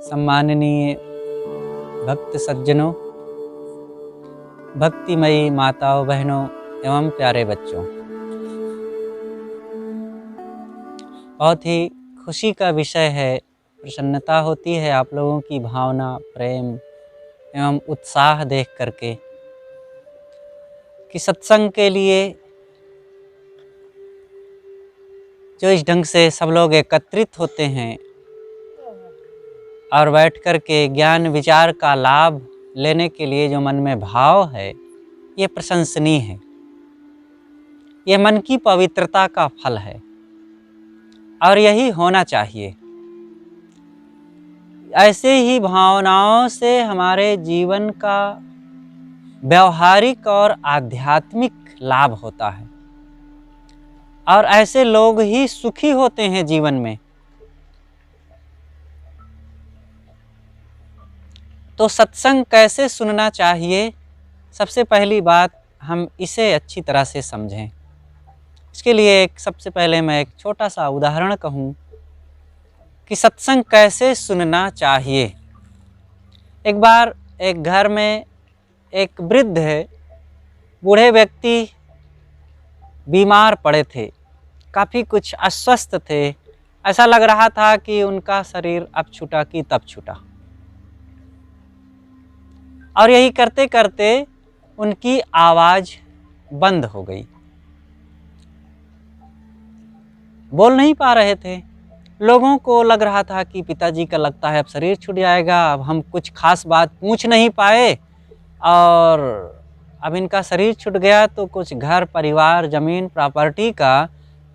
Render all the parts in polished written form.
सम्माननीय भक्त सज्जनों, भक्तिमयी माताओं, बहनों एवं प्यारे बच्चों, बहुत ही खुशी का विषय है। प्रसन्नता होती है आप लोगों की भावना, प्रेम एवं उत्साह देख करके कि सत्संग के लिए जो इस ढंग से सब लोग एकत्रित होते हैं और बैठ कर के ज्ञान विचार का लाभ लेने के लिए जो मन में भाव है, ये प्रशंसनीय है। ये मन की पवित्रता का फल है और यही होना चाहिए। ऐसे ही भावनाओं से हमारे जीवन का व्यवहारिक और आध्यात्मिक लाभ होता है और ऐसे लोग ही सुखी होते हैं जीवन में। तो सत्संग कैसे सुनना चाहिए, सबसे पहली बात हम इसे अच्छी तरह से समझें। इसके लिए सबसे पहले मैं एक छोटा सा उदाहरण कहूँ कि सत्संग कैसे सुनना चाहिए। एक बार एक घर में एक वृद्ध बूढ़े व्यक्ति बीमार पड़े थे, काफ़ी कुछ अस्वस्थ थे। ऐसा लग रहा था कि उनका शरीर अब छूटा कि तब छूटा, और यही करते करते उनकी आवाज़ बंद हो गई, बोल नहीं पा रहे थे। लोगों को लग रहा था कि पिताजी का लगता है अब शरीर छूट जाएगा, अब हम कुछ खास बात पूछ नहीं पाए और अब इनका शरीर छूट गया तो कुछ घर परिवार ज़मीन प्रॉपर्टी का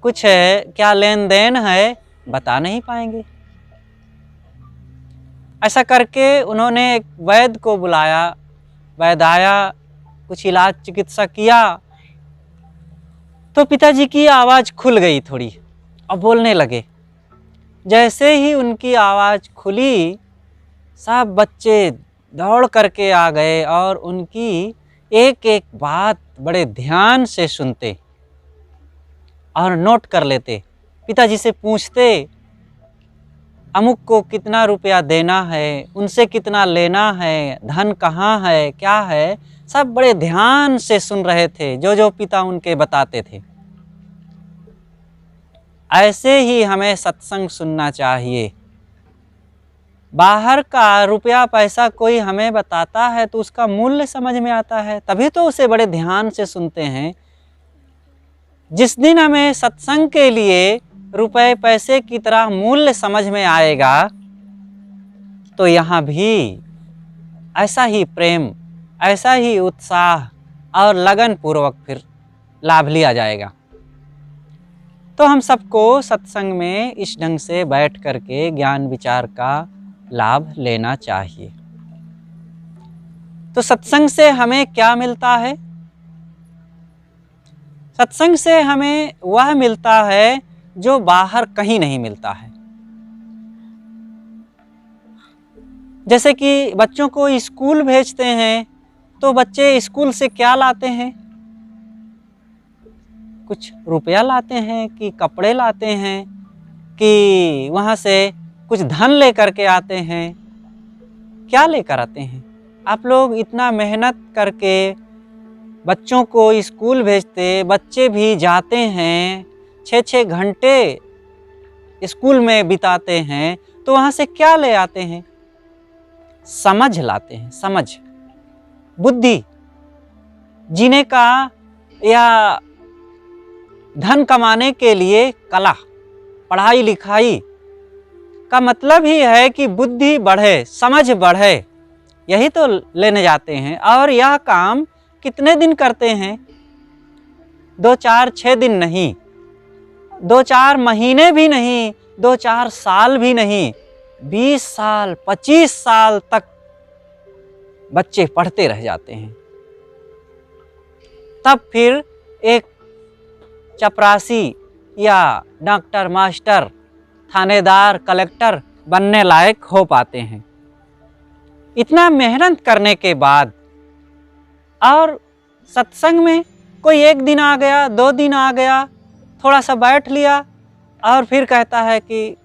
कुछ क्या लेन देन है बता नहीं पाएंगे। ऐसा करके उन्होंने एक वैद्य को बुलाया। वैद्य आया, कुछ इलाज चिकित्सा किया तो पिताजी की आवाज़ खुल गई थोड़ी और बोलने लगे। जैसे ही उनकी आवाज़ खुली, सब बच्चे दौड़ करके आ गए और उनकी एक एक बात बड़े ध्यान से सुनते और नोट कर लेते। पिताजी से पूछते, अमुक को कितना रुपया देना है, उनसे कितना लेना है, धन कहाँ है, क्या है, सब बड़े ध्यान से सुन रहे थे जो जो पिता उनके बताते थे। ऐसे ही हमें सत्संग सुनना चाहिए। बाहर का रुपया पैसा कोई हमें बताता है तो उसका मूल्य समझ में आता है, तभी तो उसे बड़े ध्यान से सुनते हैं। जिस दिन हमें सत्संग के लिए रुपए पैसे की तरह मूल्य समझ में आएगा तो यहाँ भी ऐसा ही प्रेम, ऐसा ही उत्साह और लगन पूर्वक फिर लाभ लिया जाएगा। तो हम सबको सत्संग में इस ढंग से बैठ करके ज्ञान विचार का लाभ लेना चाहिए। तो सत्संग से हमें क्या मिलता है? सत्संग से हमें वह मिलता है जो बाहर कहीं नहीं मिलता है। जैसे कि बच्चों को स्कूल भेजते हैं तो बच्चे स्कूल से क्या लाते हैं? कुछ रुपया लाते हैं कि कपड़े लाते हैं कि वहाँ से कुछ धन लेकर के आते हैं? क्या लेकर आते हैं? आप लोग इतना मेहनत करके बच्चों को स्कूल भेजते, बच्चे भी जाते हैं, 6-6 घंटे स्कूल में बिताते हैं, तो वहाँ से क्या ले आते हैं? समझ लाते हैं, समझ, बुद्धि, जीने का या धन कमाने के लिए कला। पढ़ाई लिखाई का मतलब ही है कि बुद्धि बढ़े, समझ बढ़े, यही तो लेने जाते हैं। और यह काम कितने दिन करते हैं? 2-4-6 दिन नहीं, 2-4 महीने भी नहीं, 2-4 साल भी नहीं, 20 साल 25 साल तक बच्चे पढ़ते रह जाते हैं। तब फिर एक चपरासी या डॉक्टर, मास्टर, थानेदार, कलेक्टर बनने लायक हो पाते हैं। इतना मेहनत करने के बाद और सत्संग में कोई एक दिन आ गया, 2 दिन आ गया, थोड़ा सा बैठ लिया और फिर कहता है कि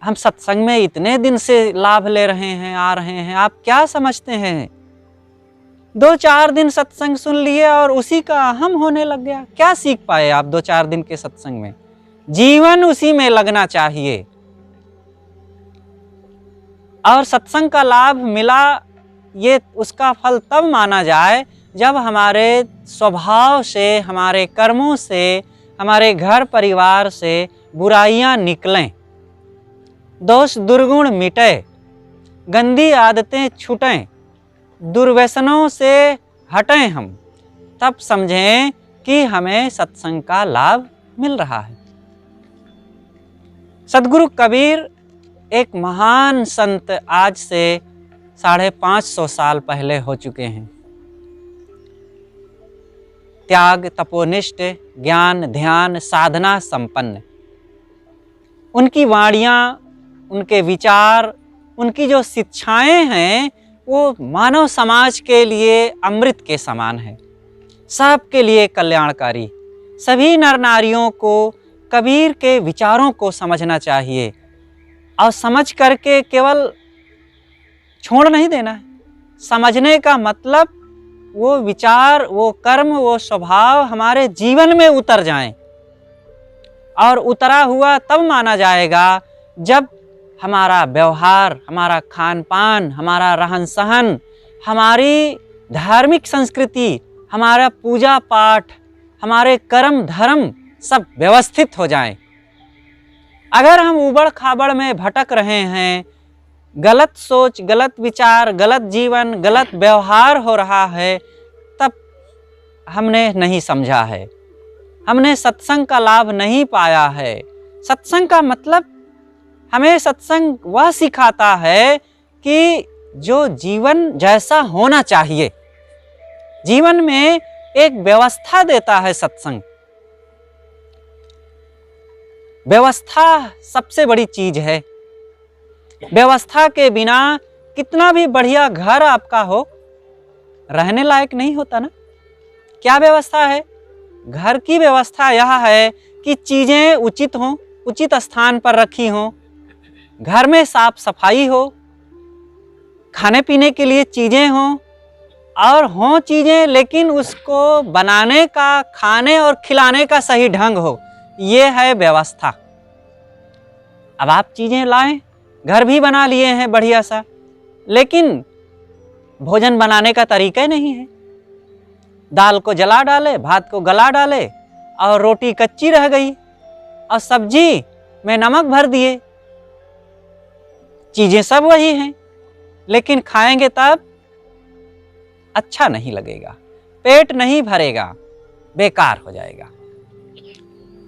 हम सत्संग में इतने दिन से लाभ ले रहे हैं, आ रहे हैं, आप क्या समझते हैं? 2-4 दिन सत्संग सुन लिए और उसी का अहम होने लग गया। क्या सीख पाए आप 2-4 दिन के सत्संग में? जीवन उसी में लगना चाहिए। और सत्संग का लाभ मिला, ये उसका फल तब माना जाए जब हमारे स्वभाव से, हमारे कर्मों से, हमारे घर परिवार से बुराइयां निकलें, दोष दुर्गुण मिटे, गंदी आदतें छूटें, दुर्व्यसनों से हटें हम, तब समझें कि हमें सत्संग का लाभ मिल रहा है। सद्गुरु कबीर एक महान संत आज से 550 साल पहले हो चुके हैं। त्याग, तपोनिष्ठ, ज्ञान, ध्यान, साधना संपन्न। उनकी वाणियाँ, उनके विचार, उनकी जो शिक्षाएं हैं वो मानव समाज के लिए अमृत के समान है, सबके लिए कल्याणकारी। सभी नर नारियों को कबीर के विचारों को समझना चाहिए और समझ करके केवल छोड़ नहीं देना है। समझने का मतलब वो विचार, वो कर्म, वो स्वभाव हमारे जीवन में उतर जाएं, और उतरा हुआ तब माना जाएगा जब हमारा व्यवहार, हमारा खान पान, हमारा रहन सहन, हमारी धार्मिक संस्कृति, हमारा पूजा पाठ, हमारे कर्म धर्म सब व्यवस्थित हो जाएं। अगर हम उबड़ खाबड़ में भटक रहे हैं, गलत सोच, गलत विचार, गलत जीवन, गलत व्यवहार हो रहा है, तब हमने नहीं समझा है, हमने सत्संग का लाभ नहीं पाया है। सत्संग का मतलब, हमें सत्संग वह सिखाता है कि जो जीवन जैसा होना चाहिए, जीवन में एक व्यवस्था देता है सत्संग। व्यवस्था सबसे बड़ी चीज है। व्यवस्था के बिना कितना भी बढ़िया घर आपका हो, रहने लायक नहीं होता ना। क्या व्यवस्था है? घर की व्यवस्था यह है कि चीजें उचित हों, उचित स्थान पर रखी हों, घर में साफ सफाई हो, खाने पीने के लिए चीजें हों, और हों चीजें लेकिन उसको बनाने का, खाने और खिलाने का सही ढंग हो, ये है व्यवस्था। अब आप चीजें लाएं, घर भी बना लिए हैं बढ़िया सा, लेकिन भोजन बनाने का तरीका नहीं है। दाल को जला डाले, भात को गला डाले, और रोटी कच्ची रह गई, और सब्जी में नमक भर दिए। चीजें सब वही हैं, लेकिन खाएंगे तब अच्छा नहीं लगेगा, पेट नहीं भरेगा, बेकार हो जाएगा।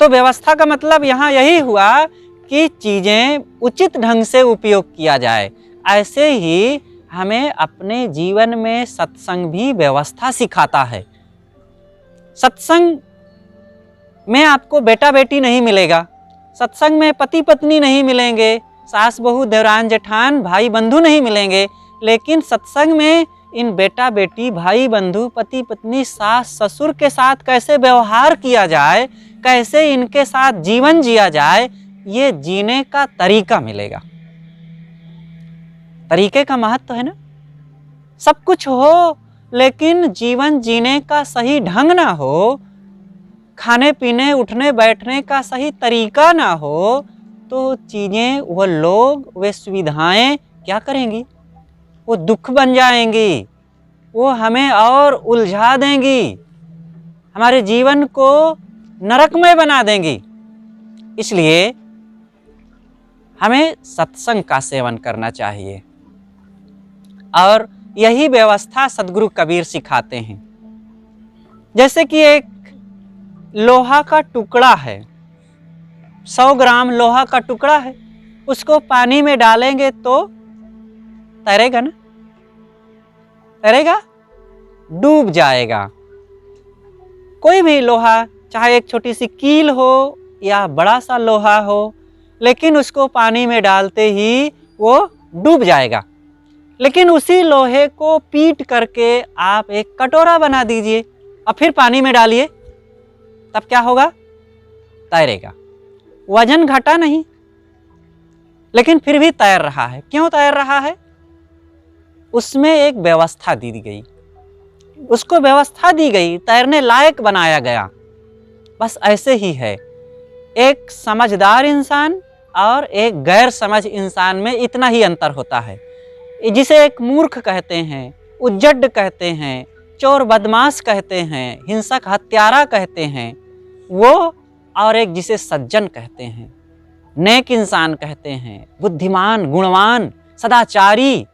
तो व्यवस्था का मतलब यहाँ यही हुआ कि चीजें उचित ढंग से उपयोग किया जाए। ऐसे ही हमें अपने जीवन में सत्संग भी व्यवस्था सिखाता है। सत्संग में आपको बेटा बेटी नहीं मिलेगा, सत्संग में पति पत्नी नहीं मिलेंगे, सास बहू देवरान जेठान भाई बंधु नहीं मिलेंगे, लेकिन सत्संग में इन बेटा बेटी, भाई बंधु, पति पत्नी, सास ससुर के साथ कैसे व्यवहार किया जाए, कैसे इनके साथ जीवन जिया जाए, ये जीने का तरीका मिलेगा। तरीके का महत्व है ना। सब कुछ हो लेकिन जीवन जीने का सही ढंग ना हो, खाने पीने उठने बैठने का सही तरीका ना हो, तो चीजें, वो लोग, वे सुविधाएं क्या करेंगी? वो दुख बन जाएंगी, वो हमें और उलझा देंगी, हमारे जीवन को नरकमय बना देंगी। इसलिए हमें सत्संग का सेवन करना चाहिए, और यही व्यवस्था सद्गुरु कबीर सिखाते हैं। जैसे कि एक लोहा का टुकड़ा है, 100 ग्राम लोहा का टुकड़ा है, उसको पानी में डालेंगे तो तैरेगा ना? तैरेगा? डूब जाएगा। कोई भी लोहा, चाहे एक छोटी सी कील हो या बड़ा सा लोहा हो, लेकिन उसको पानी में डालते ही वो डूब जाएगा। लेकिन उसी लोहे को पीट करके आप एक कटोरा बना दीजिए और फिर पानी में डालिए, तब क्या होगा? तैरेगा। वजन घटा नहीं, लेकिन फिर भी तैर रहा है। क्यों तैर रहा है? उसमें एक व्यवस्था दी गई, उसको व्यवस्था दी गई, तैरने लायक बनाया गया। बस ऐसे ही है, एक समझदार इंसान और एक गैर समझ इंसान में इतना ही अंतर होता है। जिसे एक मूर्ख कहते हैं, उज्जड कहते हैं, चोर बदमाश कहते हैं, हिंसक हत्यारा कहते हैं, वो, और एक जिसे सज्जन कहते हैं, नेक इंसान कहते हैं, बुद्धिमान, गुणवान, सदाचारी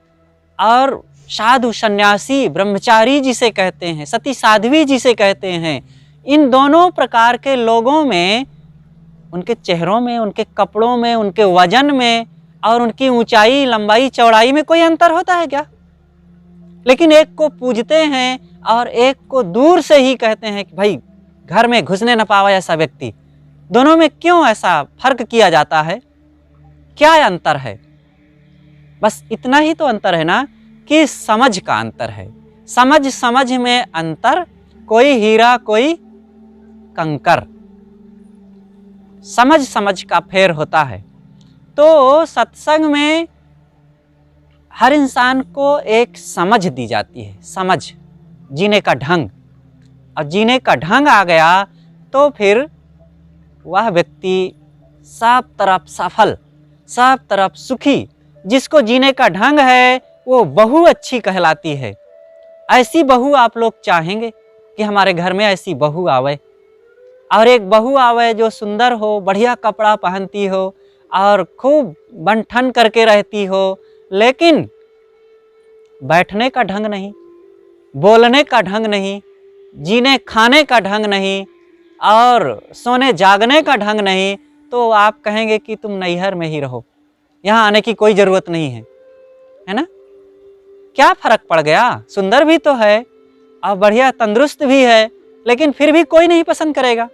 और साधु सन्यासी ब्रह्मचारी जिसे कहते हैं, सती साध्वी जिसे कहते हैं, इन दोनों प्रकार के लोगों में, उनके चेहरों में, उनके कपड़ों में, उनके वजन में और उनकी ऊंचाई, लंबाई, चौड़ाई में कोई अंतर होता है क्या? लेकिन एक को पूजते हैं और एक को दूर से ही कहते हैं कि भाई घर में घुसने न पावे ऐसा व्यक्ति। दोनों में क्यों ऐसा फर्क किया जाता है? क्या अंतर है? बस इतना ही तो अंतर है ना कि समझ का अंतर है। समझ में अंतर, कोई हीरा कोई कंकर, समझ का फेर होता है। तो सत्संग में हर इंसान को एक समझ दी जाती है, समझ, जीने का ढंग। और जीने का ढंग आ गया तो फिर वह व्यक्ति सब तरफ सफल, सब तरफ सुखी। जिसको जीने का ढंग है वो बहू अच्छी कहलाती है। ऐसी बहू आप लोग चाहेंगे कि हमारे घर में ऐसी बहू आवे, और एक बहू आवे जो सुंदर हो, बढ़िया कपड़ा पहनती हो और खूब बन-ठन करके रहती हो, लेकिन बैठने का ढंग नहीं, बोलने का ढंग नहीं, जीने खाने का ढंग नहीं और सोने जागने का ढंग नहीं, तो आप कहेंगे कि तुम नैहर में ही रहो, यहाँ आने की कोई ज़रूरत नहीं है ना? क्या फर्क पड़ गया? सुंदर भी तो है और बढ़िया तंदुरुस्त भी है, लेकिन फिर भी कोई नहीं पसंद करेगा।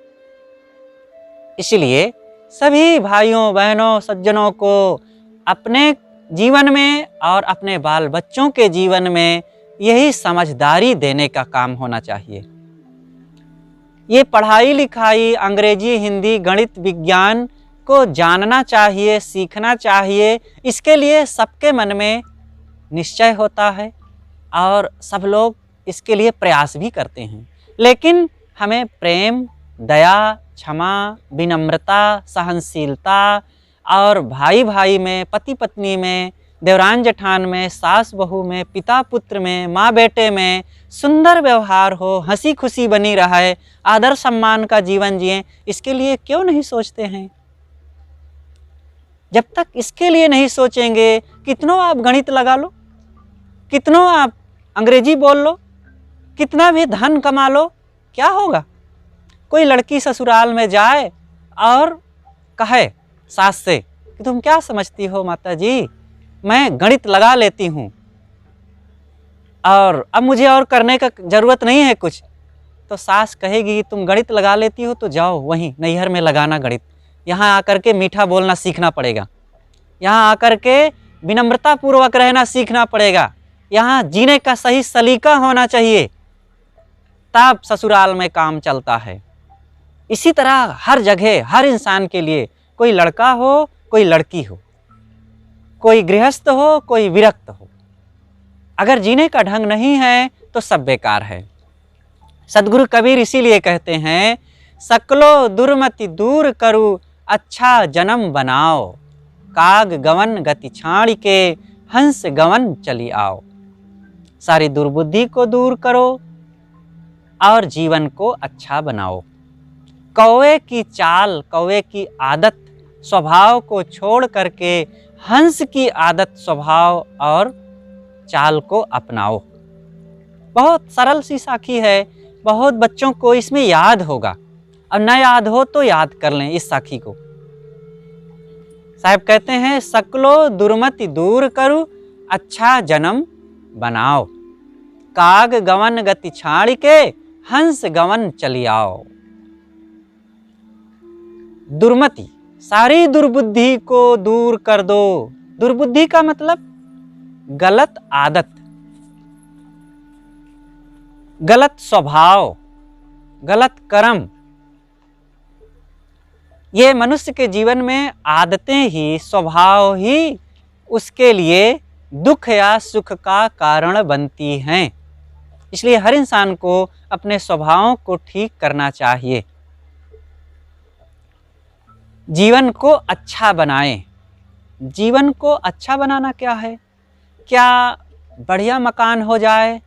इसलिए सभी भाइयों बहनों सज्जनों को अपने जीवन में और अपने बाल बच्चों के जीवन में यही समझदारी देने का काम होना चाहिए। ये पढ़ाई लिखाई, अंग्रेजी, हिंदी, गणित, विज्ञान को जानना चाहिए, सीखना चाहिए। इसके लिए सबके मन में निश्चय होता है और सब लोग इसके लिए प्रयास भी करते हैं। लेकिन हमें प्रेम, दया, क्षमा, विनम्रता, सहनशीलता और भाई भाई में, पति पत्नी में, देवरान जेठान में, सास बहू में, पिता पुत्र में, माँ बेटे में सुंदर व्यवहार हो, हंसी खुशी बनी रहे, आदर सम्मान का जीवन जिएं, इसके लिए क्यों नहीं सोचते हैं? जब तक इसके लिए नहीं सोचेंगे, कितनों आप गणित लगा लो, कितनों आप अंग्रेजी बोल लो, कितना भी धन कमा लो, क्या होगा? कोई लड़की ससुराल में जाए और कहे सास से कि तुम क्या समझती हो माता जी, मैं गणित लगा लेती हूँ और अब मुझे और करने का ज़रूरत नहीं है कुछ। तो सास कहेगी तुम गणित लगा लेती हो तो जाओ वहीं नैहर में लगाना गणित, यहाँ आकर के मीठा बोलना सीखना पड़ेगा, यहाँ आकर के विनम्रता पूर्वक रहना सीखना पड़ेगा, यहाँ जीने का सही सलीका होना चाहिए, तब ससुराल में काम चलता है। इसी तरह हर जगह हर इंसान के लिए, कोई लड़का हो कोई लड़की हो, कोई गृहस्थ हो कोई विरक्त हो, अगर जीने का ढंग नहीं है तो सब बेकार है। सदगुरु कबीर इसीलिए कहते हैं, सकलो दुर्मति दूर करू अच्छा जन्म बनाओ, काग गवन गति छाड़ के हंस गवन चली आओ। सारी दुर्बुद्धि को दूर करो और जीवन को अच्छा बनाओ। कौवे की चाल, कौवे की आदत स्वभाव को छोड़ करके हंस की आदत, स्वभाव और चाल को अपनाओ। बहुत सरल सी साखी है, बहुत बच्चों को इसमें याद होगा, और न याद हो तो याद कर लें इस साखी को। साहब कहते हैं, सकलो दुर्मति दूर करू अच्छा जन्म बनाओ, काग गवन गति छाड़ के हंस गवन चली आओ। दुर्मति, सारी दुर्बुद्धि को दूर कर दो। दुर्बुद्धि का मतलब गलत आदत, गलत स्वभाव, गलत कर्म, ये मनुष्य के जीवन में आदतें ही, स्वभाव ही उसके लिए दुख या सुख का कारण बनती हैं। इसलिए हर इंसान को अपने स्वभावों को ठीक करना चाहिए। जीवन को अच्छा बनाएं। जीवन को अच्छा बनाना क्या है? क्या बढ़िया मकान हो जाए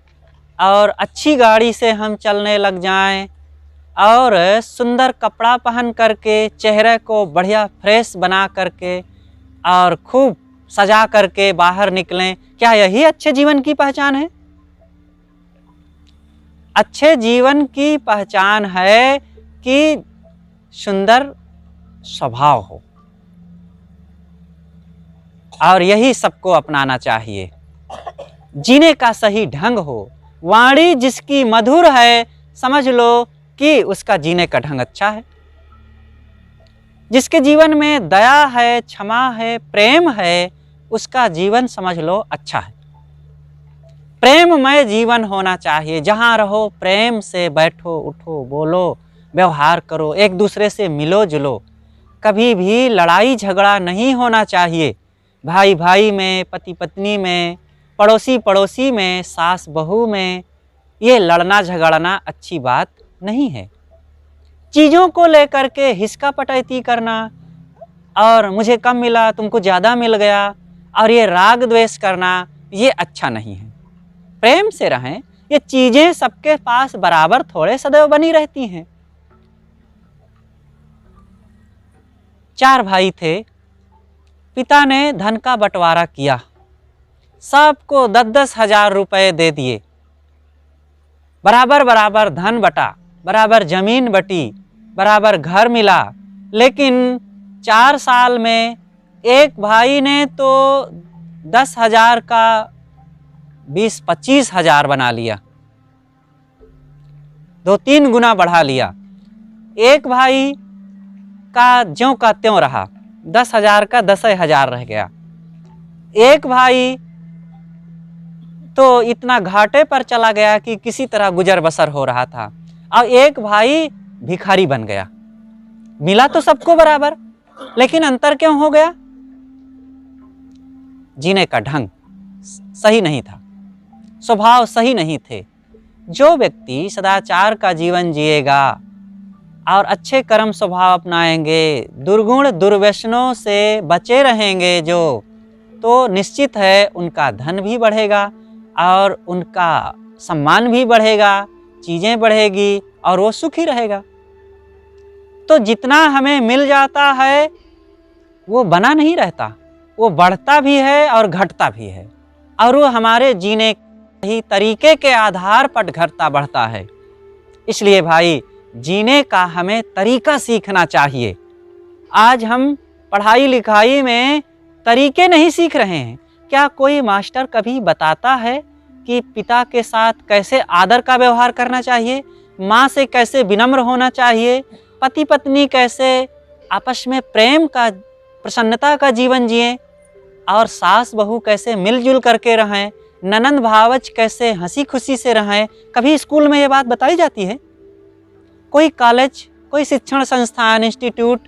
और अच्छी गाड़ी से हम चलने लग जाएं और सुंदर कपड़ा पहन करके चेहरे को बढ़िया फ्रेश बना करके और खूब सजा करके बाहर निकलें? क्या यही अच्छे जीवन की पहचान है? अच्छे जीवन की पहचान है कि सुंदर स्वभाव हो, और यही सबको अपनाना चाहिए। जीने का सही ढंग हो। वाणी जिसकी मधुर है, समझ लो कि उसका जीने का ढंग अच्छा है। जिसके जीवन में दया है, क्षमा है, प्रेम है, उसका जीवन समझ लो अच्छा है। प्रेममय जीवन होना चाहिए। जहाँ रहो प्रेम से बैठो, उठो, बोलो, व्यवहार करो, एक दूसरे से मिलो जुलो। कभी भी लड़ाई झगड़ा नहीं होना चाहिए। भाई भाई में, पति पत्नी में, पड़ोसी पड़ोसी में, सास बहू में ये लड़ना झगड़ना अच्छी बात नहीं है। चीज़ों को लेकर के हिसका पटैती करना और मुझे कम मिला, तुमको ज़्यादा मिल गया, और ये राग द्वेष करना, ये अच्छा नहीं है। प्रेम से रहें। ये चीज़ें सबके पास बराबर थोड़े सदैव बनी रहती हैं। 4 भाई थे। पिता ने धन का बंटवारा किया, सबको 10-10 हजार रुपए दे दिए। बराबर बराबर धन बटा, बराबर जमीन बटी, बराबर घर मिला। लेकिन 4 साल में एक भाई ने तो 10,000 का 20-25 हजार बना लिया, 2-3 गुना बढ़ा लिया। एक भाई का ज्यों का त्यों रहा, 10,000 का 10,000 रह गया। एक भाई तो इतना घाटे पर चला गया कि किसी तरह गुजर बसर हो रहा था, और एक भाई भिखारी बन गया। मिला तो सबको बराबर, लेकिन अंतर क्यों हो गया? जीने का ढंग सही नहीं था, स्वभाव सही नहीं थे। जो व्यक्ति सदाचार का जीवन जिएगा और अच्छे कर्म स्वभाव अपनाएंगे, दुर्गुण दुर्व्यसनों से बचे रहेंगे जो, तो निश्चित है उनका धन भी बढ़ेगा और उनका सम्मान भी बढ़ेगा, चीज़ें बढ़ेगी और वो सुखी रहेगा। तो जितना हमें मिल जाता है वो बना नहीं रहता, वो बढ़ता भी है और घटता भी है, और वो हमारे जीने ही तरीके के आधार पर घटता बढ़ता है। इसलिए भाई, जीने का हमें तरीका सीखना चाहिए। आज हम पढ़ाई लिखाई में तरीके नहीं सीख रहे हैं। क्या कोई मास्टर कभी बताता है कि पिता के साथ कैसे आदर का व्यवहार करना चाहिए, माँ से कैसे विनम्र होना चाहिए, पति पत्नी कैसे आपस में प्रेम का, प्रसन्नता का जीवन जिएं, और सास बहू कैसे मिलजुल करके रहें, ननंद भावच कैसे हंसी खुशी से रहें? कभी स्कूल में ये बात बताई जाती है? कोई कॉलेज, कोई शिक्षण संस्थान, इंस्टीट्यूट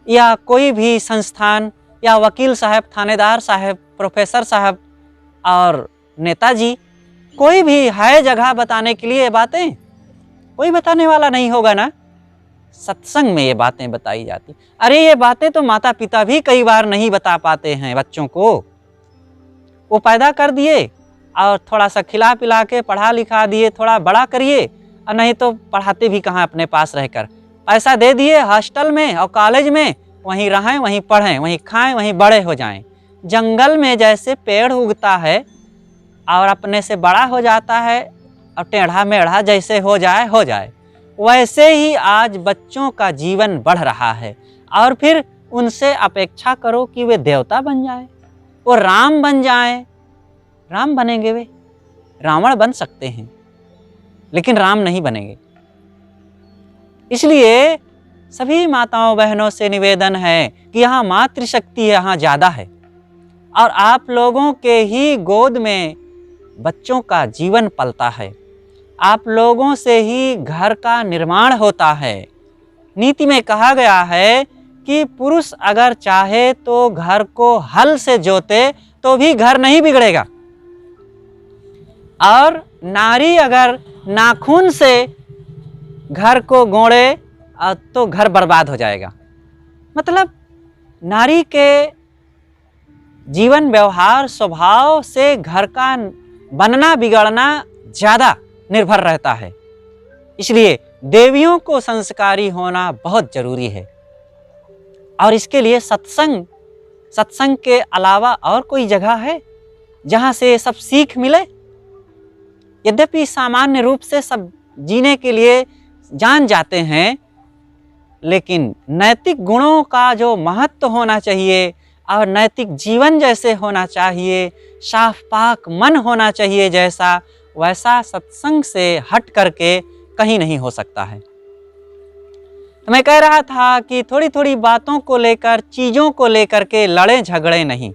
या कोई भी संस्थान या वकील साहब, थानेदार साहब, प्रोफेसर साहब और नेताजी, कोई भी है जगह बताने के लिए ये बातें? कोई बताने वाला नहीं होगा ना। सत्संग में ये बातें बताई जाती। अरे ये बातें तो माता पिता भी कई बार नहीं बता पाते हैं बच्चों को। वो पैदा कर दिए और थोड़ा सा खिला पिला के पढ़ा लिखा दिए, थोड़ा बड़ा करिए, और नहीं तो पढ़ाते भी कहाँ अपने पास रहकर। पैसा दे दिए हॉस्टल में और कॉलेज में, वहीं रहें, वहीं पढ़ें, वहीं खाएं, वहीं बड़े हो जाएं। जंगल में जैसे पेड़ उगता है और अपने से बड़ा हो जाता है और टेढ़ा मेढ़ा जैसे हो जाए, वैसे ही आज बच्चों का जीवन बढ़ रहा है। और फिर उनसे अपेक्षा करो कि वे देवता बन जाए, वो राम बन जाए। राम बनेंगे वे? रावण बन सकते हैं लेकिन राम नहीं बनेंगे। इसलिए सभी माताओं बहनों से निवेदन है कि यहाँ मातृशक्ति यहाँ ज़्यादा है, और आप लोगों के ही गोद में बच्चों का जीवन पलता है, आप लोगों से ही घर का निर्माण होता है। नीति में कहा गया है कि पुरुष अगर चाहे तो घर को हल से जोते तो भी घर नहीं बिगड़ेगा, और नारी अगर नाखून से घर को गोड़े तो घर बर्बाद हो जाएगा। मतलब नारी के जीवन व्यवहार स्वभाव से घर का बनना बिगड़ना ज़्यादा निर्भर रहता है। इसलिए देवियों को संस्कारी होना बहुत जरूरी है, और इसके लिए सत्संग के अलावा और कोई जगह है जहाँ से सब सीख मिले? यद्यपि सामान्य रूप से सब जीने के लिए जान जाते हैं, लेकिन नैतिक गुणों का जो महत्व होना चाहिए और नैतिक जीवन जैसे होना चाहिए, साफ पाक मन होना चाहिए जैसा, वैसा सत्संग से हट करके कहीं नहीं हो सकता है। तो मैं कह रहा था कि थोड़ी थोड़ी बातों को लेकर, चीज़ों को लेकर के लड़े झगड़े नहीं।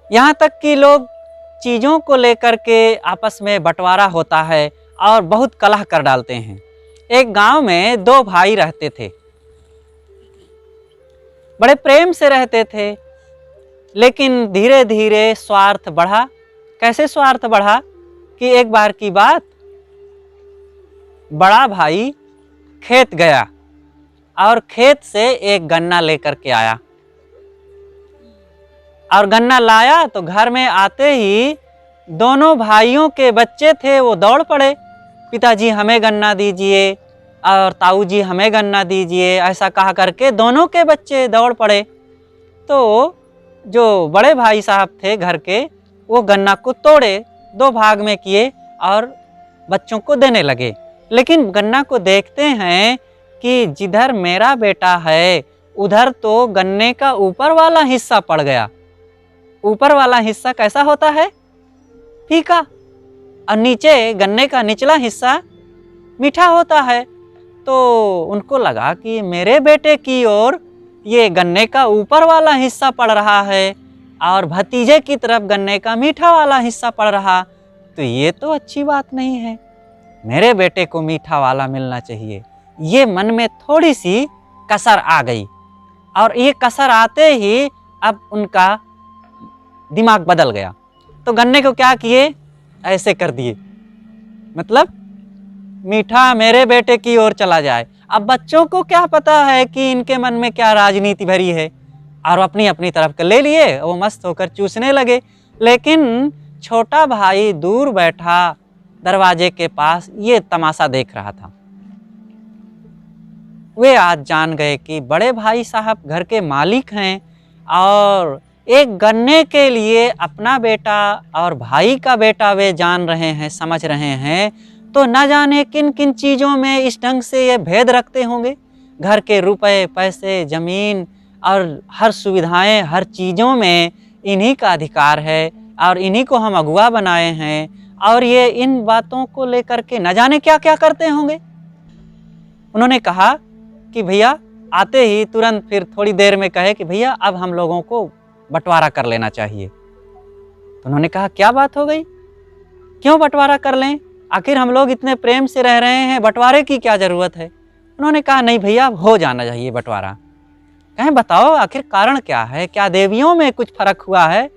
यहाँ तक कि लोग चीज़ों को लेकर के आपस में बंटवारा होता है और बहुत कलह कर डालते हैं। एक गांव में दो भाई रहते थे, बड़े प्रेम से रहते थे, लेकिन धीरे धीरे स्वार्थ बढ़ा। कैसे स्वार्थ बढ़ा कि एक बार की बात, बड़ा भाई खेत गया और खेत से एक गन्ना लेकर के आया, और गन्ना लाया तो घर में आते ही दोनों भाइयों के बच्चे थे वो दौड़ पड़े, पिताजी हमें गन्ना दीजिए और ताऊ जी हमें गन्ना दीजिए, ऐसा कहा करके दोनों के बच्चे दौड़ पड़े। तो जो बड़े भाई साहब थे घर के, वो गन्ना को तोड़े, दो भाग में किए और बच्चों को देने लगे। लेकिन गन्ना को देखते हैं कि जिधर मेरा बेटा है उधर तो गन्ने का ऊपर वाला हिस्सा पड़ गया। ऊपर वाला हिस्सा कैसा होता है? फीका, और नीचे गन्ने का निचला हिस्सा मीठा होता है। तो उनको लगा कि मेरे बेटे की ओर ये गन्ने का ऊपर वाला हिस्सा पड़ रहा है और भतीजे की तरफ गन्ने का मीठा वाला हिस्सा पड़ रहा, तो ये तो अच्छी बात नहीं है, मेरे बेटे को मीठा वाला मिलना चाहिए। ये मन में थोड़ी सी कसर आ गई, और ये कसर आते ही अब उनका दिमाग बदल गया। तो गन्ने को क्या किए, ऐसे कर दिए, मतलब मीठा मेरे बेटे की ओर चला जाए। अब बच्चों को क्या पता है कि इनके मन में क्या राजनीति भरी है, और अपनी अपनी तरफ के ले लिए, वो मस्त होकर चूसने लगे। लेकिन छोटा भाई दूर बैठा दरवाजे के पास ये तमाशा देख रहा था। वे आज जान गए कि बड़े भाई साहब घर के मालिक हैं, और एक गन्ने के लिए अपना बेटा और भाई का बेटा वे जान रहे हैं, समझ रहे हैं, तो न जाने किन किन चीज़ों में इस ढंग से ये भेद रखते होंगे। घर के रुपए पैसे, ज़मीन और हर सुविधाएं, हर चीज़ों में इन्हीं का अधिकार है, और इन्हीं को हम अगुआ बनाए हैं, और ये इन बातों को लेकर के न जाने क्या क्या करते होंगे। उन्होंने कहा कि भैया, आते ही तुरंत फिर थोड़ी देर में कहे कि भैया अब हम लोगों को बंटवारा कर लेना चाहिए। तो उन्होंने कहा क्या बात हो गई, क्यों बंटवारा कर लें, आखिर हम लोग इतने प्रेम से रह रहे हैं, बंटवारे की क्या ज़रूरत है। उन्होंने कहा नहीं भैया, हो जाना चाहिए बंटवारा। कहें बताओ आखिर कारण क्या है, क्या देवियों में कुछ फर्क हुआ है?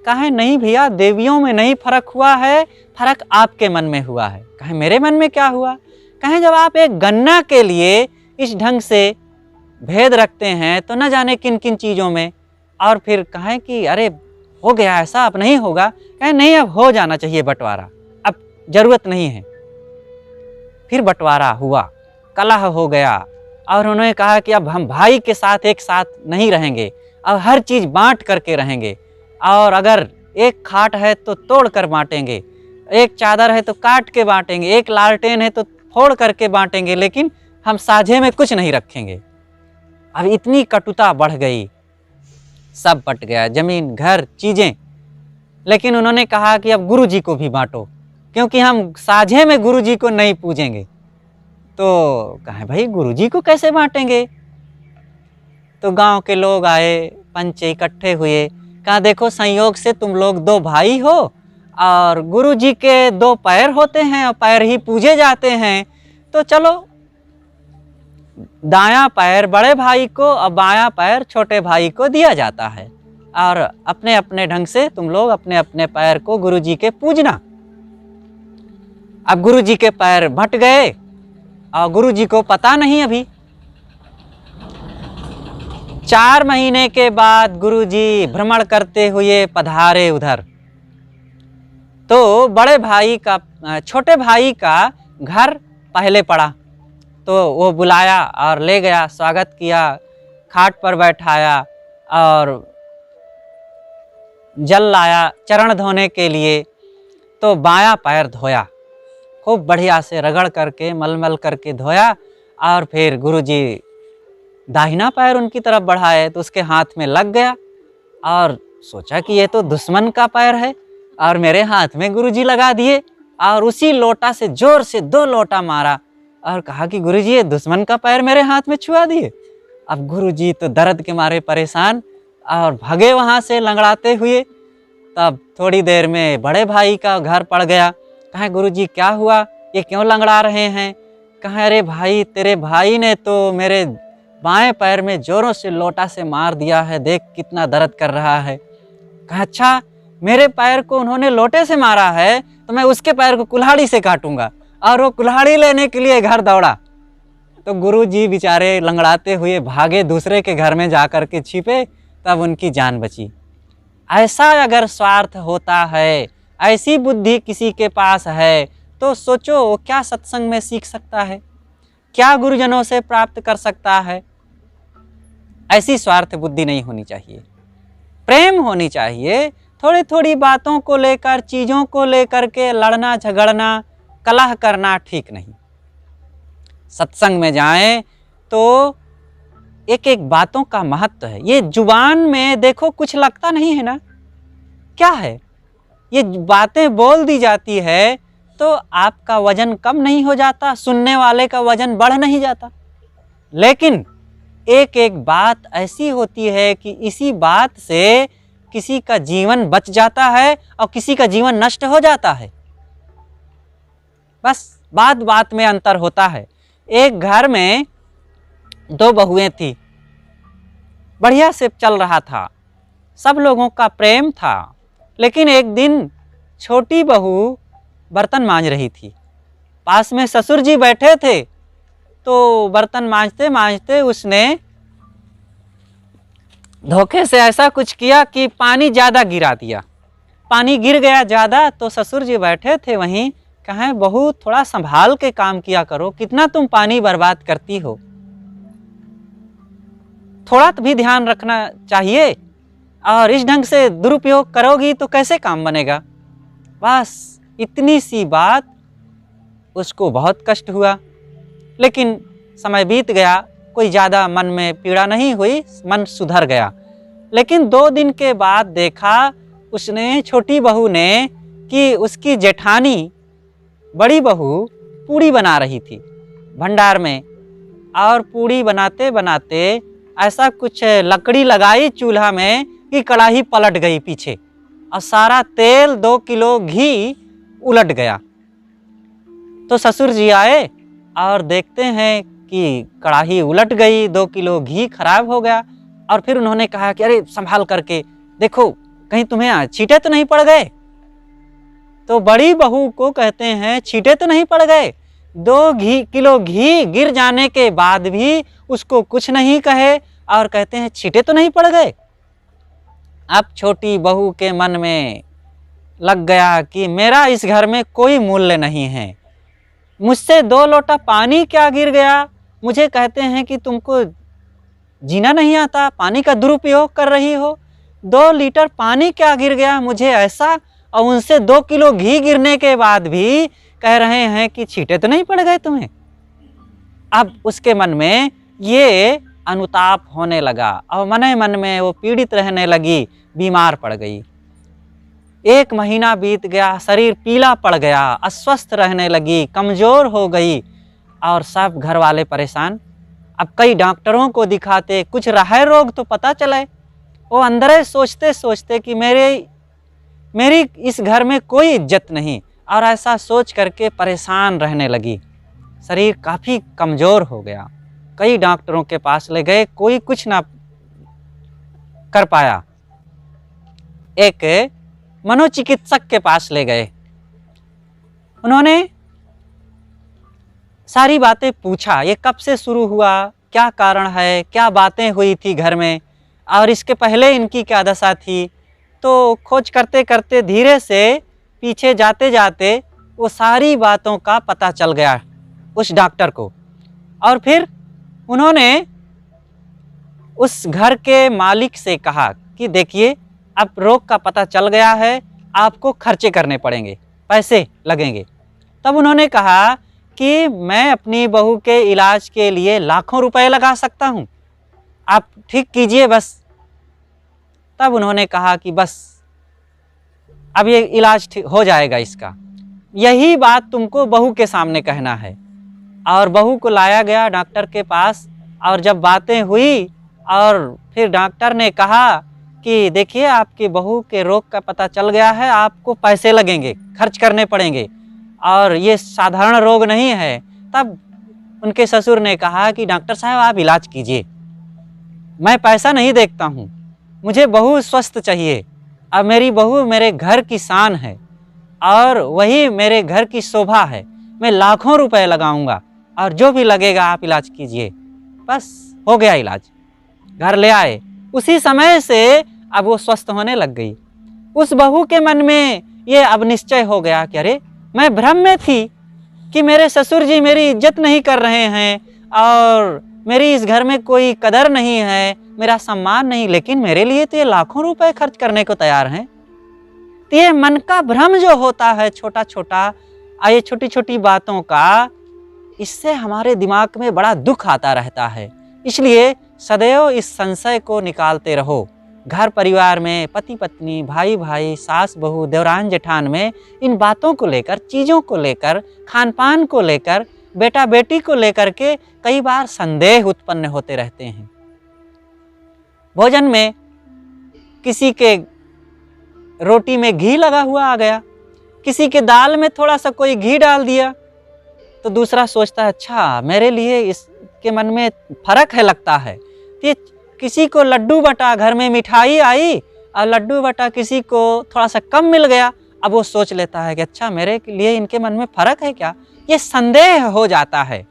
कहें नहीं भैया, देवियों में नहीं फर्क हुआ है, फर्क आपके मन में हुआ है। कहें मेरे मन में क्या हुआ? कहें जब आप एक गन्ना के लिए इस ढंग से भेद रखते हैं तो न जाने किन किन चीज़ों में, और फिर कहें कि अरे हो गया ऐसा, अब नहीं होगा। कहें नहीं, अब हो जाना चाहिए बंटवारा, अब ज़रूरत नहीं है। फिर बंटवारा हुआ, कलह हो गया, और उन्होंने कहा कि अब हम भाई के साथ एक साथ नहीं रहेंगे, अब हर चीज़ बांट करके रहेंगे, और अगर एक खाट है तो तोड़ कर बांटेंगे, एक चादर है तो काट के बांटेंगे, एक लालटेन है तो फोड़ करके बांटेंगे, लेकिन हम साझे में कुछ नहीं रखेंगे। अब इतनी कटुता बढ़ गई, सब बट गया, ज़मीन घर चीज़ें। लेकिन उन्होंने कहा कि अब गुरु जी को भी बांटो, क्योंकि हम साझे में गुरु जी को नहीं पूजेंगे। तो कहा भाई गुरु जी को कैसे बांटेंगे? तो गांव के लोग आए, पंच इकट्ठे हुए, कहा देखो संयोग से तुम लोग दो भाई हो, और गुरु जी के दो पैर होते हैं और पैर ही पूजे जाते हैं, तो चलो दायां पैर बड़े भाई को और बायां पैर छोटे भाई को दिया जाता है, और अपने अपने ढंग से तुम लोग अपने अपने पैर को गुरुजी के पूजना। अब गुरुजी के पैर भट गए और गुरुजी को पता नहीं। अभी 4 महीने के बाद गुरुजी भ्रमण करते हुए पधारे उधर, तो बड़े भाई का छोटे भाई का घर पहले पड़ा, तो वो बुलाया और ले गया, स्वागत किया, खाट पर बैठाया और जल लाया चरण धोने के लिए। तो बायां पैर धोया, खूब बढ़िया से रगड़ करके मलमल करके धोया, और फिर गुरुजी दाहिना पैर उनकी तरफ बढ़ाए तो उसके हाथ में लग गया, और सोचा कि ये तो दुश्मन का पैर है और मेरे हाथ में गुरुजी लगा दिए, और उसी लोटा से जोर से 2 लोटा मारा और कहा कि गुरुजी ये दुश्मन का पैर मेरे हाथ में छुआ दिए। अब गुरुजी तो दर्द के मारे परेशान और भागे वहाँ से लंगड़ाते हुए। तब थोड़ी देर में बड़े भाई का घर पड़ गया। कहा गुरुजी क्या हुआ, ये क्यों लंगड़ा रहे हैं? कहा अरे भाई तेरे भाई ने तो मेरे बाएं पैर में जोरों से लोटा से मार दिया है, देख कितना दर्द कर रहा है। कहा अच्छा मेरे पैर को उन्होंने लोटे से मारा है तो मैं उसके पैर को कुल्हाड़ी से काटूंगा, और वो कुल्हाड़ी लेने के लिए घर दौड़ा। तो गुरुजी बेचारे लंगड़ाते हुए भागे, दूसरे के घर में जाकर के छिपे, तब उनकी जान बची। ऐसा अगर स्वार्थ होता है, ऐसी बुद्धि किसी के पास है, तो सोचो वो क्या सत्संग में सीख सकता है, क्या गुरुजनों से प्राप्त कर सकता है। ऐसी स्वार्थ बुद्धि नहीं होनी चाहिए, प्रेम होनी चाहिए। थोड़ी थोड़ी बातों को लेकर, चीज़ों को लेकर के लड़ना झगड़ना कलह करना ठीक नहीं। सत्संग में जाएं तो एक एक बातों का महत्व है। ये जुबान में देखो कुछ लगता नहीं है ना, क्या है, ये बातें बोल दी जाती है तो आपका वजन कम नहीं हो जाता, सुनने वाले का वजन बढ़ नहीं जाता। लेकिन एक एक बात ऐसी होती है कि इसी बात से किसी का जीवन बच जाता है और किसी का जीवन नष्ट हो जाता है। बस बात बात में अंतर होता है। एक घर में 2 बहुएं थी, बढ़िया से चल रहा था, सब लोगों का प्रेम था। लेकिन एक दिन छोटी बहू बर्तन मांज रही थी, पास में ससुर जी बैठे थे, तो बर्तन मांजते मांजते उसने धोखे से ऐसा कुछ किया कि पानी ज़्यादा गिरा दिया। पानी गिर गया ज़्यादा, तो ससुर जी बैठे थे वहीं, कहें बहू थोड़ा संभाल के काम किया करो, कितना तुम पानी बर्बाद करती हो, थोड़ा तो भी ध्यान रखना चाहिए, और इस ढंग से दुरुपयोग करोगी तो कैसे काम बनेगा। बस इतनी सी बात, उसको बहुत कष्ट हुआ। लेकिन समय बीत गया, कोई ज़्यादा मन में पीड़ा नहीं हुई, मन सुधर गया। लेकिन 2 दिन के बाद देखा उसने, छोटी बहू ने, कि उसकी जेठानी बड़ी बहू पूड़ी बना रही थी भंडार में, और पूड़ी बनाते बनाते ऐसा कुछ लकड़ी लगाई चूल्हा में कि कढ़ाई पलट गई पीछे, और सारा तेल 2 किलो घी उलट गया। तो ससुर जी आए और देखते हैं कि कढ़ाई उलट गई, 2 किलो घी खराब हो गया। और फिर उन्होंने कहा कि अरे संभाल करके देखो, कहीं तुम्हें छींटे तो नहीं पड़ गए। तो बड़ी बहू को कहते हैं छींटे तो नहीं पड़ गए, 2 किलो घी गिर जाने के बाद भी उसको कुछ नहीं कहे, और कहते हैं छींटे तो नहीं पड़ गए। अब छोटी बहू के मन में लग गया कि मेरा इस घर में कोई मूल्य नहीं है, मुझसे 2 लोटा पानी क्या गिर गया, मुझे कहते हैं कि तुमको जीना नहीं आता, पानी का दुरुपयोग कर रही हो। 2 लीटर पानी क्या गिर गया मुझे ऐसा, और उनसे 2 किलो घी गिरने के बाद भी कह रहे हैं कि छींटे तो नहीं पड़ गए तुम्हें। अब उसके मन में ये अनुताप होने लगा और मन मन में वो पीड़ित रहने लगी, बीमार पड़ गई। 1 महीना बीत गया, शरीर पीला पड़ गया, अस्वस्थ रहने लगी, कमज़ोर हो गई, और सब घर वाले परेशान। अब कई डॉक्टरों को दिखाते, कुछ राहय रोग तो पता चले। वो अंदर सोचते सोचते कि मेरी इस घर में कोई इज्जत नहीं, और ऐसा सोच करके परेशान रहने लगी। शरीर काफ़ी कमज़ोर हो गया। कई डॉक्टरों के पास ले गए, कोई कुछ ना कर पाया। एक मनोचिकित्सक के पास ले गए, उन्होंने सारी बातें पूछा, ये कब से शुरू हुआ, क्या कारण है, क्या बातें हुई थी घर में, और इसके पहले इनकी क्या दशा थी। तो खोज करते करते धीरे से पीछे जाते जाते वो सारी बातों का पता चल गया उस डॉक्टर को। और फिर उन्होंने उस घर के मालिक से कहा कि देखिए, अब रोग का पता चल गया है, आपको खर्चे करने पड़ेंगे, पैसे लगेंगे। तब उन्होंने कहा कि मैं अपनी बहू के इलाज के लिए लाखों रुपए लगा सकता हूँ, आप ठीक कीजिए बस। तब उन्होंने कहा कि बस अब ये इलाज ठीक हो जाएगा इसका, यही बात तुमको बहू के सामने कहना है। और बहू को लाया गया डॉक्टर के पास, और जब बातें हुई और फिर डॉक्टर ने कहा कि देखिए, आपकी बहू के रोग का पता चल गया है, आपको पैसे लगेंगे, खर्च करने पड़ेंगे, और ये साधारण रोग नहीं है। तब उनके ससुर ने कहा कि डॉक्टर साहब, आप इलाज कीजिए, मैं पैसा नहीं देखता हूँ, मुझे बहू स्वस्थ चाहिए। अब मेरी बहू मेरे घर की शान है और वही मेरे घर की शोभा है, मैं लाखों रुपए लगाऊंगा, और जो भी लगेगा आप इलाज कीजिए। बस हो गया इलाज, घर ले आए। उसी समय से अब वो स्वस्थ होने लग गई। उस बहू के मन में ये अब निश्चय हो गया कि अरे, मैं भ्रम में थी कि मेरे ससुर जी मेरी इज्जत नहीं कर रहे हैं और मेरी इस घर में कोई कदर नहीं है, मेरा सम्मान नहीं, लेकिन मेरे लिए तो ये लाखों रुपए खर्च करने को तैयार हैं। तो ये मन का भ्रम जो होता है छोटा छोटा, ये छोटी छोटी बातों का, इससे हमारे दिमाग में बड़ा दुख आता रहता है। इसलिए सदैव इस संशय को निकालते रहो। घर परिवार में पति पत्नी, भाई भाई, सास बहू, देवरान जेठान में इन बातों को लेकर, चीज़ों को लेकर, खान पान को लेकर, बेटा बेटी को लेकर के कई बार संदेह उत्पन्न होते रहते हैं। भोजन में किसी के रोटी में घी लगा हुआ आ गया, किसी के दाल में थोड़ा सा कोई घी डाल दिया, तो दूसरा सोचता है अच्छा, मेरे लिए इसके मन में फर्क है लगता है। तो किसी को लड्डू बटा, घर में मिठाई आई और लड्डू बटा किसी को थोड़ा सा कम मिल गया, अब वो सोच लेता है कि अच्छा, मेरे लिए इनके मन में फर्क है क्या। ये संदेह हो जाता है।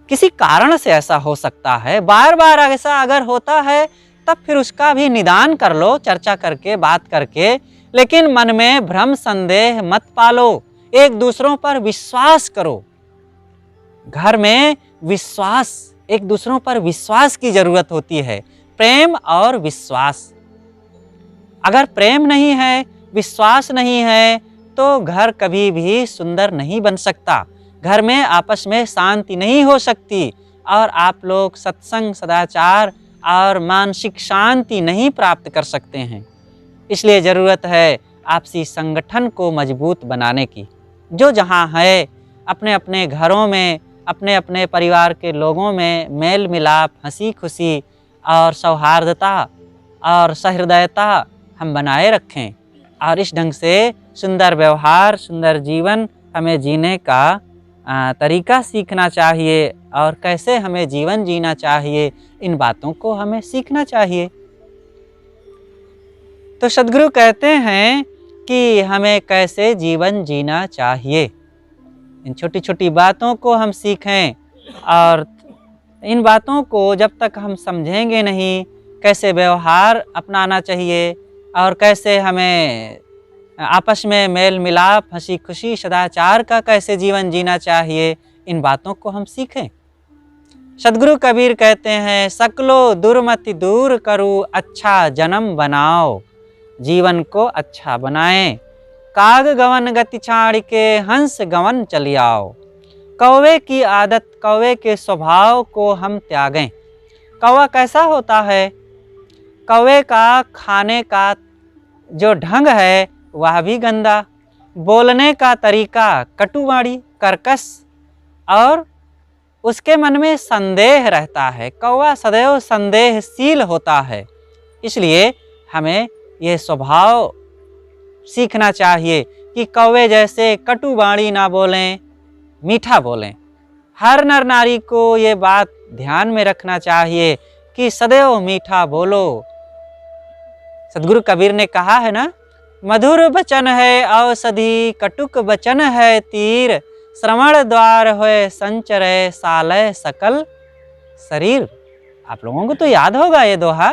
किसी कारण से ऐसा हो सकता है, बार बार ऐसा अगर होता है तब फिर उसका भी निदान कर लो, चर्चा करके, बात करके। लेकिन मन में भ्रम संदेह मत पालो, एक दूसरों पर विश्वास करो। घर में विश्वास, एक दूसरों पर विश्वास की जरूरत होती है, प्रेम और विश्वास। अगर प्रेम नहीं है, विश्वास नहीं है, तो घर कभी भी सुंदर नहीं बन सकता, घर में आपस में शांति नहीं हो सकती, और आप लोग सत्संग, सदाचार और मानसिक शांति नहीं प्राप्त कर सकते हैं। इसलिए ज़रूरत है आपसी संगठन को मजबूत बनाने की। जो जहाँ है, अपने अपने घरों में, अपने अपने परिवार के लोगों में मेल मिलाप, हंसी खुशी और सौहार्दता और सहृदयता हम बनाए रखें, और इस ढंग से सुंदर व्यवहार, सुंदर जीवन हमें जीने का तरीका सीखना चाहिए, और कैसे हमें जीवन जीना चाहिए, इन बातों को हमें सीखना चाहिए। तो सद्गुरु कहते हैं कि हमें कैसे जीवन जीना चाहिए, इन छोटी छोटी बातों को हम सीखें। और इन बातों को जब तक हम समझेंगे नहीं, कैसे व्यवहार अपनाना चाहिए और कैसे हमें आपस में मेल मिलाप, हंसी खुशी, सदाचार का कैसे जीवन जीना चाहिए, इन बातों को हम सीखें। सद्गुरु कबीर कहते हैं, सकलो दुर्मति दूर करो, अच्छा जन्म बनाओ, जीवन को अच्छा बनाएं। काग गवन गति छाड़ के हंस गवन चली आओ, कौवे की आदत, कौवे के स्वभाव को हम त्यागें। कौवा कैसा होता है? कौवे का खाने का जो ढंग है वह भी गंदा, बोलने का तरीका कटुवाणी, कर्कश, और उसके मन में संदेह रहता है। कौवा सदैव संदेहशील होता है। इसलिए हमें ये स्वभाव सीखना चाहिए कि कौवे जैसे कटुवाणी ना बोलें, मीठा बोलें। हर नर नारी को ये बात ध्यान में रखना चाहिए कि सदैव मीठा बोलो। सदगुरु कबीर ने कहा है ना, मधुर वचन है औषधि, कटुक वचन है तीर, श्रवण द्वार होए संचरे सालय सकल शरीर। आप लोगों को तो याद होगा ये दोहा,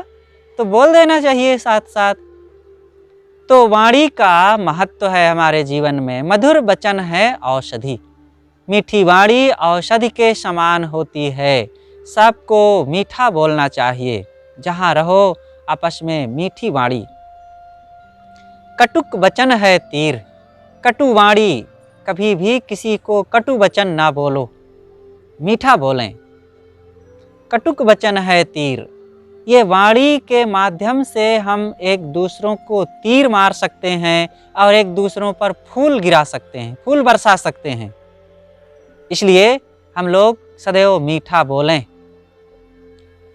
तो बोल देना चाहिए साथ साथ। तो वाणी का महत्व है हमारे जीवन में। मधुर वचन है औषधि, मीठी वाणी औषधि के समान होती है। सबको मीठा बोलना चाहिए, जहाँ रहो आपस में मीठी वाणी। कटुक वचन है तीर, कटु वाणी, कभी भी किसी को कटु वचन ना बोलो, मीठा बोलें। कटुक वचन है तीर, ये वाणी के माध्यम से हम एक दूसरों को तीर मार सकते हैं और एक दूसरों पर फूल गिरा सकते हैं, फूल बरसा सकते हैं। इसलिए हम लोग सदैव मीठा बोलें।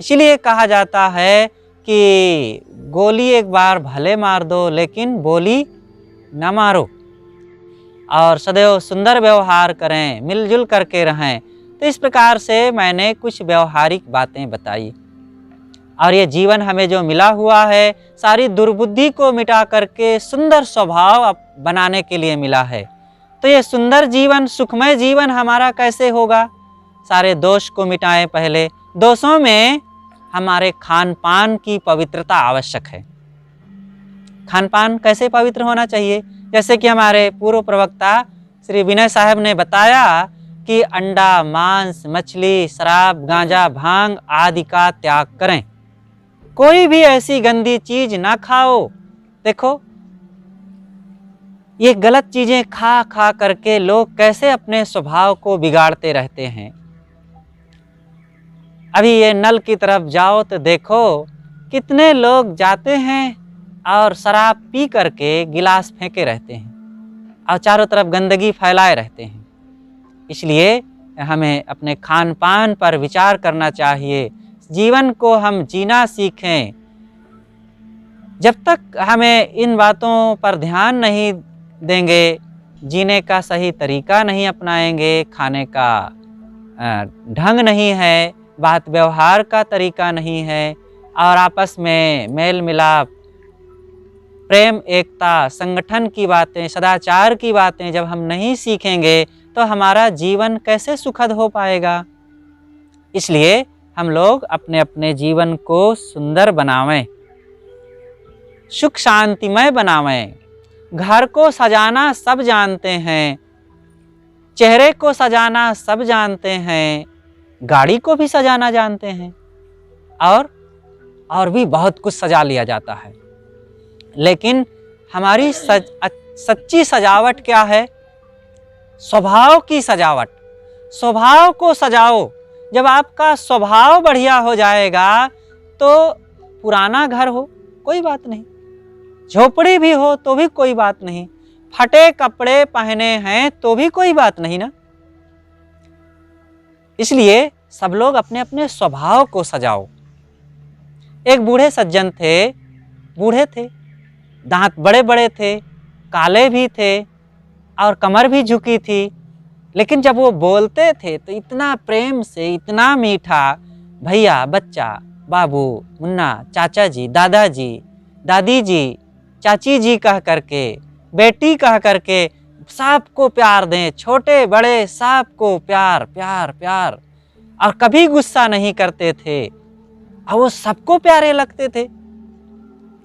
इसलिए कहा जाता है कि गोली एक बार भले मार दो, लेकिन बोली न मारो। और सदैव सुंदर व्यवहार करें, मिलजुल करके रहें। तो इस प्रकार से मैंने कुछ व्यवहारिक बातें बताई। और ये जीवन हमें जो मिला हुआ है, सारी दुर्बुद्धि को मिटा करके सुंदर स्वभाव बनाने के लिए मिला है। तो ये सुंदर जीवन, सुखमय जीवन हमारा कैसे होगा? सारे दोष को मिटाएं। पहले दोषों में हमारे खान पान की पवित्रता आवश्यक है। खान पान कैसे पवित्र होना चाहिए? जैसे कि हमारे पूर्व प्रवक्ता श्री विनय साहब ने बताया कि अंडा, मांस, मछली, शराब, गांजा, भांग आदि का त्याग करें। कोई भी ऐसी गंदी चीज ना खाओ। देखो, ये गलत चीजें खा खा करके लोग कैसे अपने स्वभाव को बिगाड़ते रहते हैं। अभी ये नल की तरफ जाओ तो देखो, कितने लोग जाते हैं और शराब पी करके गिलास फेंके रहते हैं और चारों तरफ गंदगी फैलाए रहते हैं। इसलिए हमें अपने खान पान पर विचार करना चाहिए। जीवन को हम जीना सीखें। जब तक हमें इन बातों पर ध्यान नहीं देंगे, जीने का सही तरीका नहीं अपनाएंगे, खाने का ढंग नहीं है, बात व्यवहार का तरीका नहीं है, और आपस में मेल मिलाप, प्रेम, एकता, संगठन की बातें, सदाचार की बातें जब हम नहीं सीखेंगे तो हमारा जीवन कैसे सुखद हो पाएगा। इसलिए हम लोग अपने अपने जीवन को सुंदर बनावें, सुख शांतिमय बनावें। घर को सजाना सब जानते हैं, चेहरे को सजाना सब जानते हैं, गाड़ी को भी सजाना जानते हैं, और भी बहुत कुछ सजा लिया जाता है। लेकिन हमारी सच्ची सजावट क्या है? स्वभाव की सजावट। स्वभाव को सजाओ। जब आपका स्वभाव बढ़िया हो जाएगा तो पुराना घर हो कोई बात नहीं, झोपड़ी भी हो तो भी कोई बात नहीं, फटे कपड़े पहने हैं तो भी कोई बात नहीं ना। इसलिए सब लोग अपने अपने स्वभाव को सजाओ। एक बूढ़े सज्जन थे, बूढ़े थे, दांत बड़े बड़े थे, काले भी थे और कमर भी झुकी थी, लेकिन जब वो बोलते थे तो इतना प्रेम से, इतना मीठा, भैया, बच्चा, बाबू, मुन्ना, चाचा जी, दादाजी, दादी जी, चाची जी कह करके, बेटी कह करके सबको प्यार दें, छोटे बड़े सबको प्यार प्यार प्यार, और कभी गुस्सा नहीं करते थे और वो सबको प्यारे लगते थे।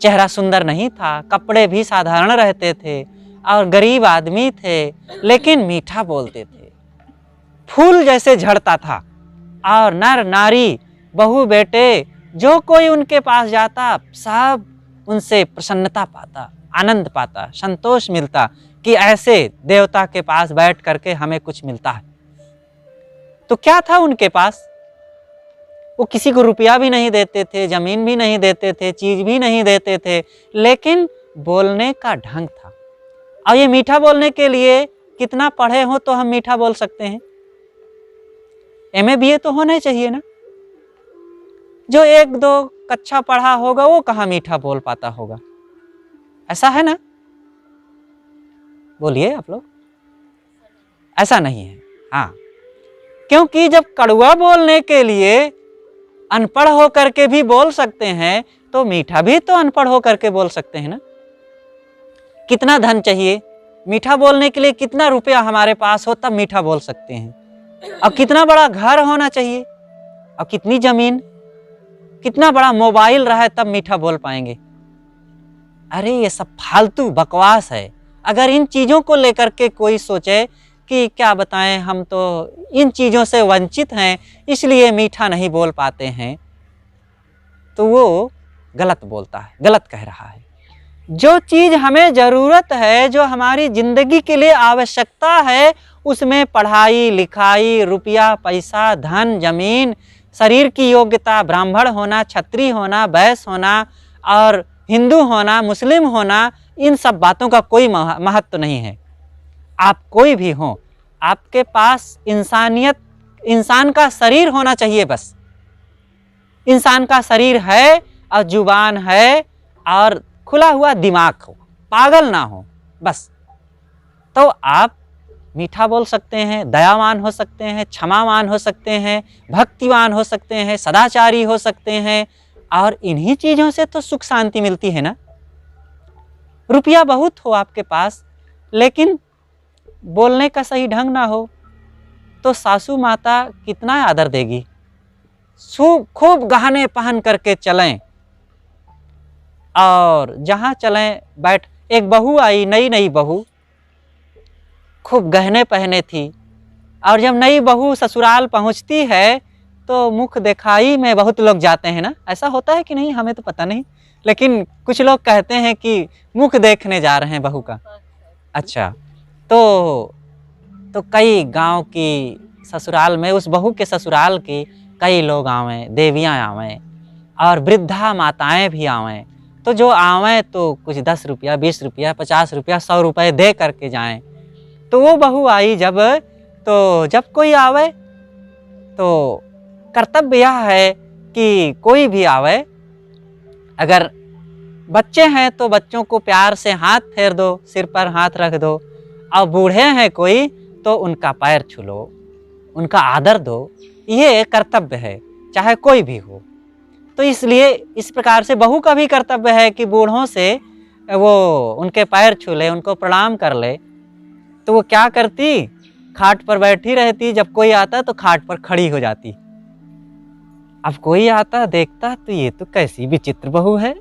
चेहरा सुंदर नहीं था, कपड़े भी साधारण रहते थे और गरीब आदमी थे, लेकिन मीठा बोलते थे, फूल जैसे झड़ता था। और नर नारी, बहू बेटे, जो कोई उनके पास जाता सब उनसे प्रसन्नता पाता, आनंद पाता, संतोष मिलता कि ऐसे देवता के पास बैठ करके हमें कुछ मिलता है। तो क्या था उनके पास? वो किसी को रुपया भी नहीं देते थे, जमीन भी नहीं देते थे, चीज भी नहीं देते थे, लेकिन बोलने का ढंग था। और ये मीठा बोलने के लिए कितना पढ़े हो तो हम मीठा बोल सकते हैं? MA BA तो होना चाहिए ना। जो 1-2 कक्षा पढ़ा होगा वो कहाँ मीठा बोल पाता होगा? ऐसा है ना? बोलिए आप लोग। ऐसा नहीं है। हाँ, क्योंकि जब कड़वा बोलने के लिए अनपढ़ होकर के भी बोल सकते हैं, तो मीठा भी तो अनपढ़ होकर के बोल सकते हैं ना। कितना धन चाहिए मीठा बोलने के लिए, कितना रुपया हमारे पास हो तब मीठा बोल सकते हैं। और कितना बड़ा घर होना चाहिए, और कितनी जमीन, कितना बड़ा मोबाइल रहा है तब मीठा बोल पाएंगे। अरे ये सब फालतू बकवास है। अगर इन चीज़ों को लेकर के कोई सोचे कि क्या बताएं, हम तो इन चीज़ों से वंचित हैं इसलिए मीठा नहीं बोल पाते हैं, तो वो गलत बोलता है, गलत कह रहा है। जो चीज़ हमें ज़रूरत है, जो हमारी ज़िंदगी के लिए आवश्यकता है, उसमें पढ़ाई लिखाई, रुपया पैसा, धन जमीन, शरीर की योग्यता, ब्राह्मण होना, क्षत्रिय होना, वैश्य होना और हिंदू होना, मुस्लिम होना, इन सब बातों का कोई महत्व नहीं है। आप कोई भी हो, आपके पास इंसानियत, इंसान का शरीर होना चाहिए बस। इंसान का शरीर है और जुबान है और खुला हुआ दिमाग हो, पागल ना हो बस, तो आप मीठा बोल सकते हैं, दयावान हो सकते हैं, क्षमावान हो सकते हैं, भक्तिवान हो सकते हैं, सदाचारी हो सकते हैं। और इन्हीं चीज़ों से तो सुख शांति मिलती है ना। रुपया बहुत हो आपके पास, लेकिन बोलने का सही ढंग ना हो, तो सासू माता कितना आदर देगी। खूब गहने पहन करके चलें, और जहाँ चलें बैठ, एक बहू आई, नई नई बहू, खूब गहने पहने थी, और जब नई बहू ससुराल पहुँचती है तो मुख दिखाई में बहुत लोग जाते हैं ना। ऐसा होता है कि नहीं, हमें तो पता नहीं, लेकिन कुछ लोग कहते हैं कि मुख देखने जा रहे हैं बहू का। अच्छा, तो कई गांव की ससुराल में, उस बहू के ससुराल की कई लोग आवें, देवियां आवें और वृद्धा माताएं भी आवें। तो जो आवें तो कुछ 10 रुपया, 20 रुपया, 50 रुपया, 100 रुपये दे करके जाएं। तो वो बहू आई जब, तो जब कोई आवे तो कर्तव्य यह है कि कोई भी आवे, अगर बच्चे हैं तो बच्चों को प्यार से हाथ फेर दो, सिर पर हाथ रख दो, और बूढ़े हैं कोई तो उनका पैर छू लो, उनका आदर दो। ये कर्तव्य है, चाहे कोई भी हो। तो इसलिए इस प्रकार से बहू का भी कर्तव्य है कि बूढ़ों से वो उनके पैर छू ले, उनको प्रणाम कर ले। तो वो क्या करती, खाट पर बैठी रहती, जब कोई आता तो खाट पर खड़ी हो जाती। अब कोई आता देखता तो ये तो कैसी विचित्र बहू है,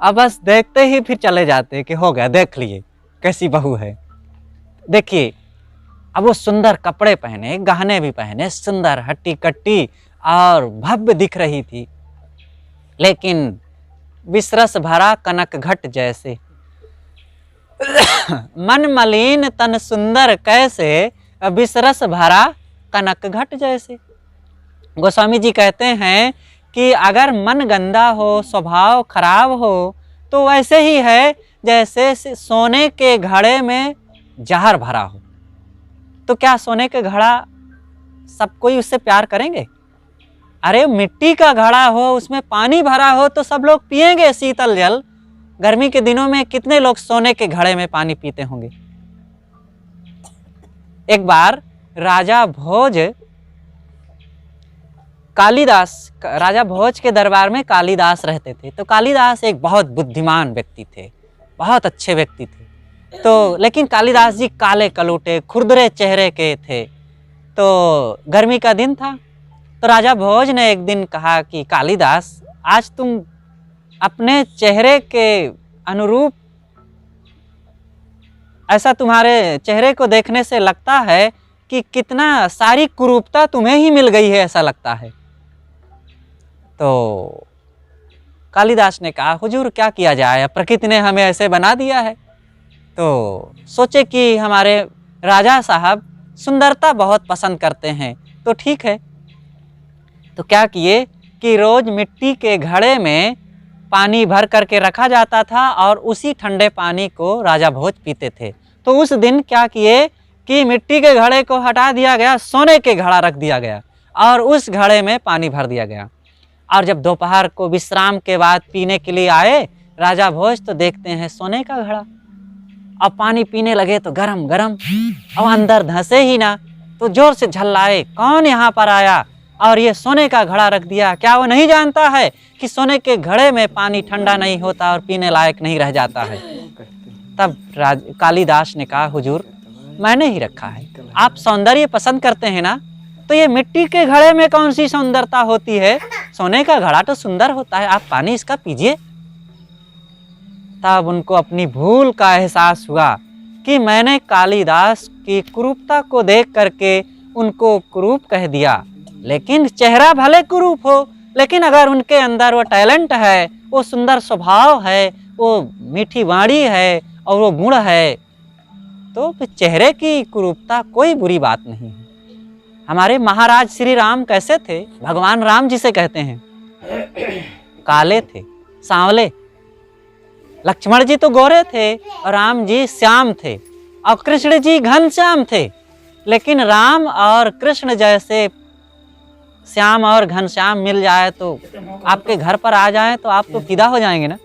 अब बस देखते ही फिर चले जाते कि हो गया, देख लिए कैसी बहू है। देखिए, अब वो सुंदर कपड़े पहने, गहने भी पहने, सुंदर हट्टी कट्टी और भव्य दिख रही थी, लेकिन विसरस भरा कनक घट जैसे। मन मलिन तन सुंदर कैसे, विसरस भरा कनक घट जैसे। गोस्वामी जी कहते हैं कि अगर मन गंदा हो, स्वभाव खराब हो, तो वैसे ही है जैसे सोने के घड़े में जहर भरा हो। तो क्या सोने के घड़ा सब कोई उससे प्यार करेंगे? अरे मिट्टी का घड़ा हो, उसमें पानी भरा हो तो सब लोग पिएंगे शीतल जल। गर्मी के दिनों में कितने लोग सोने के घड़े में पानी पीते होंगे। एक बार राजा भोज, कालिदास, राजा भोज के दरबार में कालिदास रहते थे। तो कालिदास एक बहुत बुद्धिमान व्यक्ति थे, बहुत अच्छे व्यक्ति थे। तो लेकिन कालिदास जी काले कलूटे खुरदरे चेहरे के थे। तो गर्मी का दिन था, तो राजा भोज ने एक दिन कहा कि कालिदास, आज तुम अपने चेहरे के अनुरूप, ऐसा तुम्हारे चेहरे को देखने से लगता है कि कितना सारी कुरूपता तुम्हें ही मिल गई है, ऐसा लगता है। तो कालिदास ने कहा, हुजूर क्या किया जाए, प्रकृति ने हमें ऐसे बना दिया है। तो सोचे कि हमारे राजा साहब सुंदरता बहुत पसंद करते हैं, तो ठीक है। तो क्या किए कि रोज मिट्टी के घड़े में पानी भर करके रखा जाता था और उसी ठंडे पानी को राजा भोज पीते थे। तो उस दिन क्या किए कि मिट्टी के घड़े को हटा दिया गया, सोने के घड़ा रख दिया गया और उस घड़े में पानी भर दिया गया। और जब दोपहर को विश्राम के बाद पीने के लिए आए राजा भोज, तो देखते हैं सोने का घड़ा। अब पानी पीने लगे तो गरम गरम, और अंदर धंसे ही ना। तो जोर से झल्लाए, कौन यहाँ पर आया और ये सोने का घड़ा रख दिया? क्या वो नहीं जानता है कि सोने के घड़े में पानी ठंडा नहीं होता और पीने लायक नहीं रह जाता है? तब कालिदास ने कहा, हुजूर मैंने ही रखा है। आप सौंदर्य पसंद करते हैं ना, तो ये मिट्टी के घड़े में कौन सी सुंदरता होती है? सोने का घड़ा तो सुंदर होता है, आप पानी इसका पीजिए। तब उनको अपनी भूल का एहसास हुआ कि मैंने कालिदास की कुरूपता को देख करके उनको कुरूप कह दिया। लेकिन चेहरा भले कुरूप हो, लेकिन अगर उनके अंदर वो टैलेंट है, वो सुंदर स्वभाव है, वो मीठी वाणी है और वो गुण है, तो फिर चेहरे की कुरूपता कोई बुरी बात नहीं है। हमारे महाराज श्री राम कैसे थे? भगवान राम जिसे कहते हैं, काले थे, सांवले। लक्ष्मण जी तो गोरे थे और राम जी श्याम थे और कृष्ण जी घनश्याम थे। लेकिन राम और कृष्ण जैसे श्याम और घनश्याम मिल जाए तो आपके घर पर आ जाए तो आप तो फिदा हो जाएंगे ना,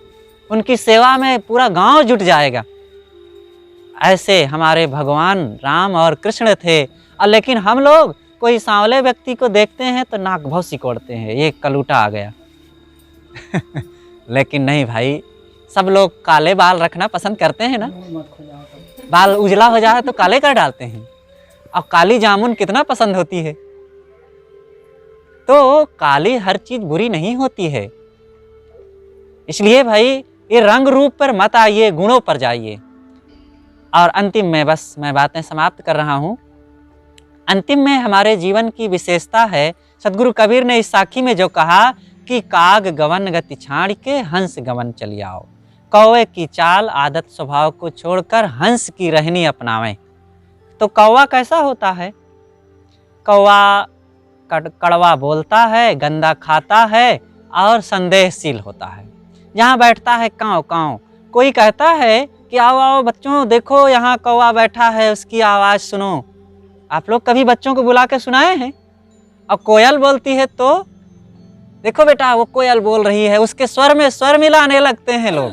उनकी सेवा में पूरा गांव जुट जाएगा। ऐसे हमारे भगवान राम और कृष्ण थे। और लेकिन हम लोग कोई सांवले व्यक्ति को देखते हैं तो नाक बहुत सिकोड़ते हैं, ये कलूटा आ गया। लेकिन नहीं भाई, सब लोग काले बाल रखना पसंद करते हैं ना। बाल उजला हो जाए तो काले कर डालते हैं। और काली जामुन कितना पसंद होती है। तो काली हर चीज बुरी नहीं होती है। इसलिए भाई ये रंग रूप पर मत आइए, गुणों पर जाइए। और अंतिम में बस मैं बातें समाप्त कर रहा हूँ। अंतिम में हमारे जीवन की विशेषता है, सदगुरु कबीर ने इस साखी में जो कहा कि काग गवन गति छाड़ के हंस गवन चली आओ, कौवे की चाल आदत स्वभाव को छोड़कर हंस की रहनी अपनावें। तो कौवा कैसा होता है? कौवा कड़वा बोलता है, गंदा खाता है और संदेहशील होता है। जहाँ बैठता है काँव काँव। कोई कहता है कि आओ आओ बच्चों, देखो यहाँ कौवा बैठा है, उसकी आवाज़ सुनो। आप लोग कभी बच्चों को बुला के सुनाए हैं? और कोयल बोलती है तो देखो बेटा वो कोयल बोल रही है, उसके स्वर में स्वर मिलाने लगते हैं लोग।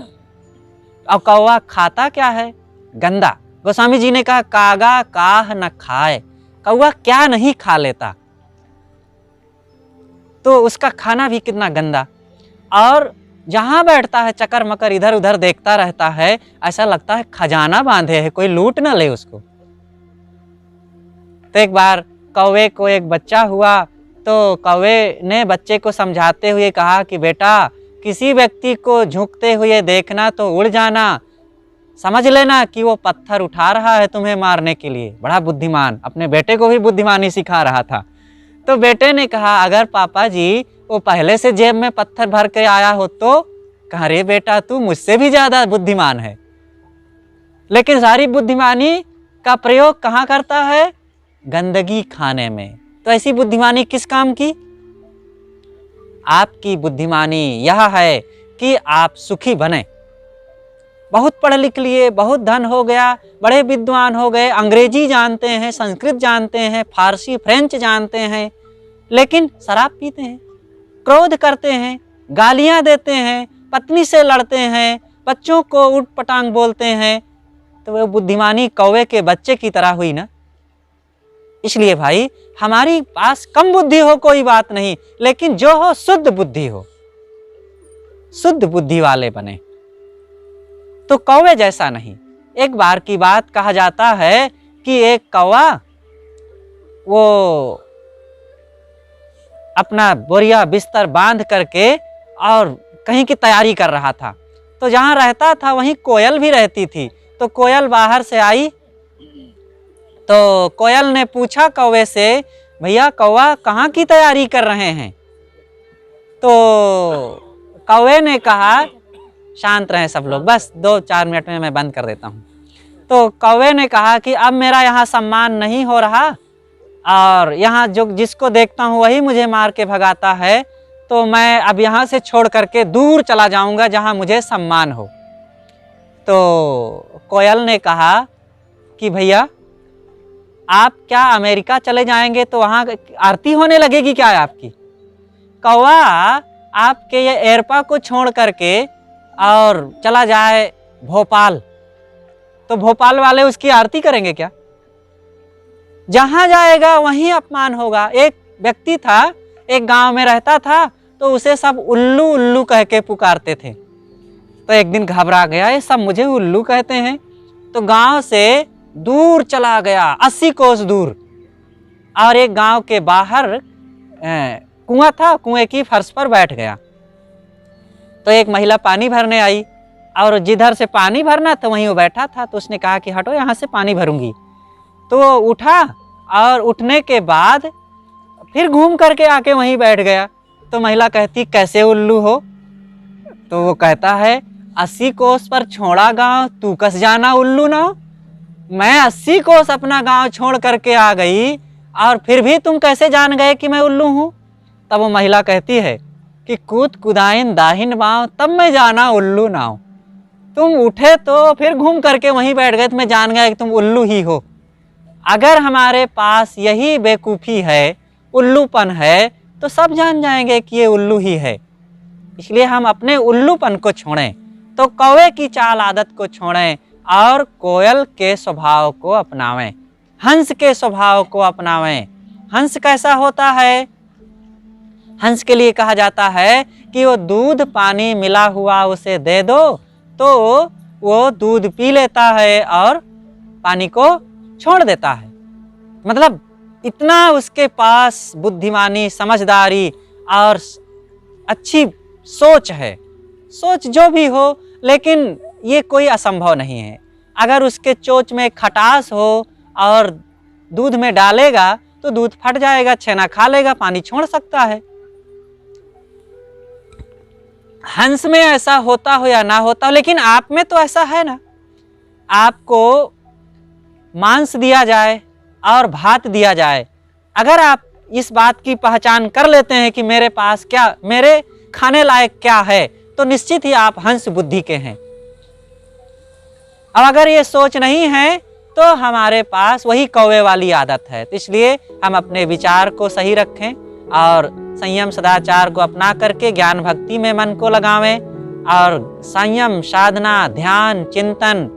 और कौवा खाता क्या है? गंदा। गोस्वामी जी ने कहा कागा काह न खाए, कौवा क्या नहीं खा लेता, तो उसका खाना भी कितना गंदा। और जहाँ बैठता है चकर मकर इधर उधर देखता रहता है, ऐसा लगता है खजाना बांधे है, कोई लूट ना ले उसको। तो एक बार कौवे को एक बच्चा हुआ, तो कौवे ने बच्चे को समझाते हुए कहा कि बेटा किसी व्यक्ति को झुकते हुए देखना तो उड़ जाना, समझ लेना कि वो पत्थर उठा रहा है तुम्हें मारने के लिए। बड़ा बुद्धिमान, अपने बेटे को भी बुद्धिमानी सिखा रहा था। तो बेटे ने कहा अगर पापा जी वो पहले से जेब में पत्थर भर के आया हो तो? कहा रे बेटा तू मुझसे भी ज्यादा बुद्धिमान है। लेकिन सारी बुद्धिमानी का प्रयोग कहाँ करता है? गंदगी खाने में। तो ऐसी बुद्धिमानी किस काम की? आपकी बुद्धिमानी यह है कि आप सुखी बने। बहुत पढ़ लिख लिए, बहुत धन हो गया, बड़े विद्वान हो गए, अंग्रेजी जानते हैं, संस्कृत जानते हैं, फारसी फ्रेंच जानते हैं, लेकिन शराब पीते हैं, क्रोध करते हैं, गालियां देते हैं, पत्नी से लड़ते हैं, बच्चों को उठ पटांग बोलते हैं, तो वह बुद्धिमानी कौवे के बच्चे की तरह हुई ना। इसलिए भाई हमारी पास कम बुद्धि हो कोई बात नहीं, लेकिन जो हो शुद्ध बुद्धि हो, शुद्ध बुद्धि वाले बने। तो कौवे जैसा नहीं। एक बार की बात कहा जाता है कि एक कौवा वो अपना बोरिया बिस्तर बांध करके और कहीं की तैयारी कर रहा था। तो जहाँ रहता था वहीं कोयल भी रहती थी। तो कोयल बाहर से आई, तो कोयल ने पूछा कौवे से, भैया कौवा कहाँ की तैयारी कर रहे हैं? तो कौवे ने कहा, शांत रहें सब लोग, बस 2-4 मिनट में मैं बंद कर देता हूँ। तो कौवे ने कहा कि अब मेरा यहाँ सम्मान नहीं हो रहा और यहाँ जो जिसको देखता हूँ वही मुझे मार के भगाता है, तो मैं अब यहाँ से छोड़ करके दूर चला जाऊँगा जहाँ मुझे सम्मान हो। तो कोयल ने कहा कि भैया आप क्या अमेरिका चले जाएंगे तो वहाँ आरती होने लगेगी क्या आपकी? कौवा आपके ये एयरपा को छोड़ करके और चला जाए भोपाल, तो भोपाल वाले उसकी आरती करेंगे क्या? जहाँ जाएगा वहीं अपमान होगा। एक व्यक्ति था, एक गांव में रहता था, तो उसे सब उल्लू उल्लू कह के पुकारते थे। तो एक दिन घबरा गया, ये सब मुझे उल्लू कहते हैं, तो गांव से दूर चला गया, 80 कोस दूर, और एक गांव के बाहर कुआं था, कुएं की फर्श पर बैठ गया। तो एक महिला पानी भरने आई, और जिधर से पानी भरना था वहीं वो बैठा था। तो उसने कहा कि हटो, यहाँ से पानी भरूंगी। तो वो उठा, और उठने के बाद फिर घूम करके आके वहीं बैठ गया। तो महिला कहती, कैसे उल्लू हो? तो वो कहता है, 80 कोस पर छोड़ा गांव, तू कस जाना उल्लू ना हो? मैं 80 कोस अपना गांव छोड़ करके आ गई, और फिर भी तुम कैसे जान गए कि मैं उल्लू हूँ? तब वो महिला कहती है कि कूद कुदाइन दाहिन बाँव, तब मैं जाना उल्लू ना हो। तुम उठे तो फिर घूम करके वहीं बैठ गए, तो मैं जान गया कि तुम उल्लू ही हो। अगर हमारे पास यही बेवकूफ़ी है, उल्लूपन है, तो सब जान जाएंगे कि ये उल्लू ही है। इसलिए हम अपने उल्लूपन को छोड़ें, तो कौवे की चाल आदत को छोड़ें और कोयल के स्वभाव को अपनावें, हंस के स्वभाव को अपनावें। हंस कैसा होता है? हंस के लिए कहा जाता है कि वो दूध पानी मिला हुआ उसे दे दो तो वो दूध पी लेता है और पानी को छोड़ देता है। मतलब इतना उसके पास बुद्धिमानी, समझदारी और अच्छी सोच है। सोच जो भी हो, लेकिन ये कोई असंभव नहीं है। अगर उसके चोंच में खटास हो और दूध में डालेगा तो दूध फट जाएगा, छेना खा लेगा, पानी छोड़ सकता है। हंस में ऐसा होता हो या ना होता हो, लेकिन आप में तो ऐसा है ना। आपको मांस दिया जाए और भात दिया जाए, अगर आप इस बात की पहचान कर लेते हैं कि मेरे पास क्या, मेरे खाने लायक क्या है, तो निश्चित ही आप हंस बुद्धि के हैं। और अगर ये सोच नहीं है तो हमारे पास वही कौवे वाली आदत है। तो इसलिए हम अपने विचार को सही रखें और संयम सदाचार को अपना करके ज्ञान भक्ति में मन को लगावें, और संयम साधना, ध्यान, चिंतन,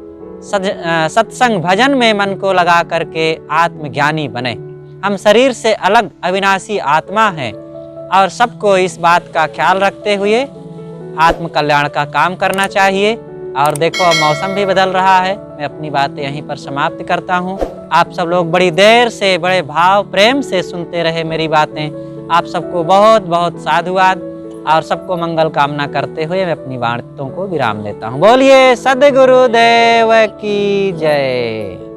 सत्संग, भजन में मन को लगा करके आत्मज्ञानी बने। हम शरीर से अलग अविनाशी आत्मा हैं, और सबको इस बात का ख्याल रखते हुए आत्म कल्याण का काम करना चाहिए। और देखो, अब मौसम भी बदल रहा है। मैं अपनी बातें यहीं पर समाप्त करता हूँ। आप सब लोग बड़ी देर से, बड़े भाव प्रेम से सुनते रहे मेरी बातें। आप सबको बहुत बहुत साधुवाद, और सबको मंगल कामना करते हुए मैं अपनी बातों को विराम देता हूँ। बोलिए सद्गुरुदेव की जय।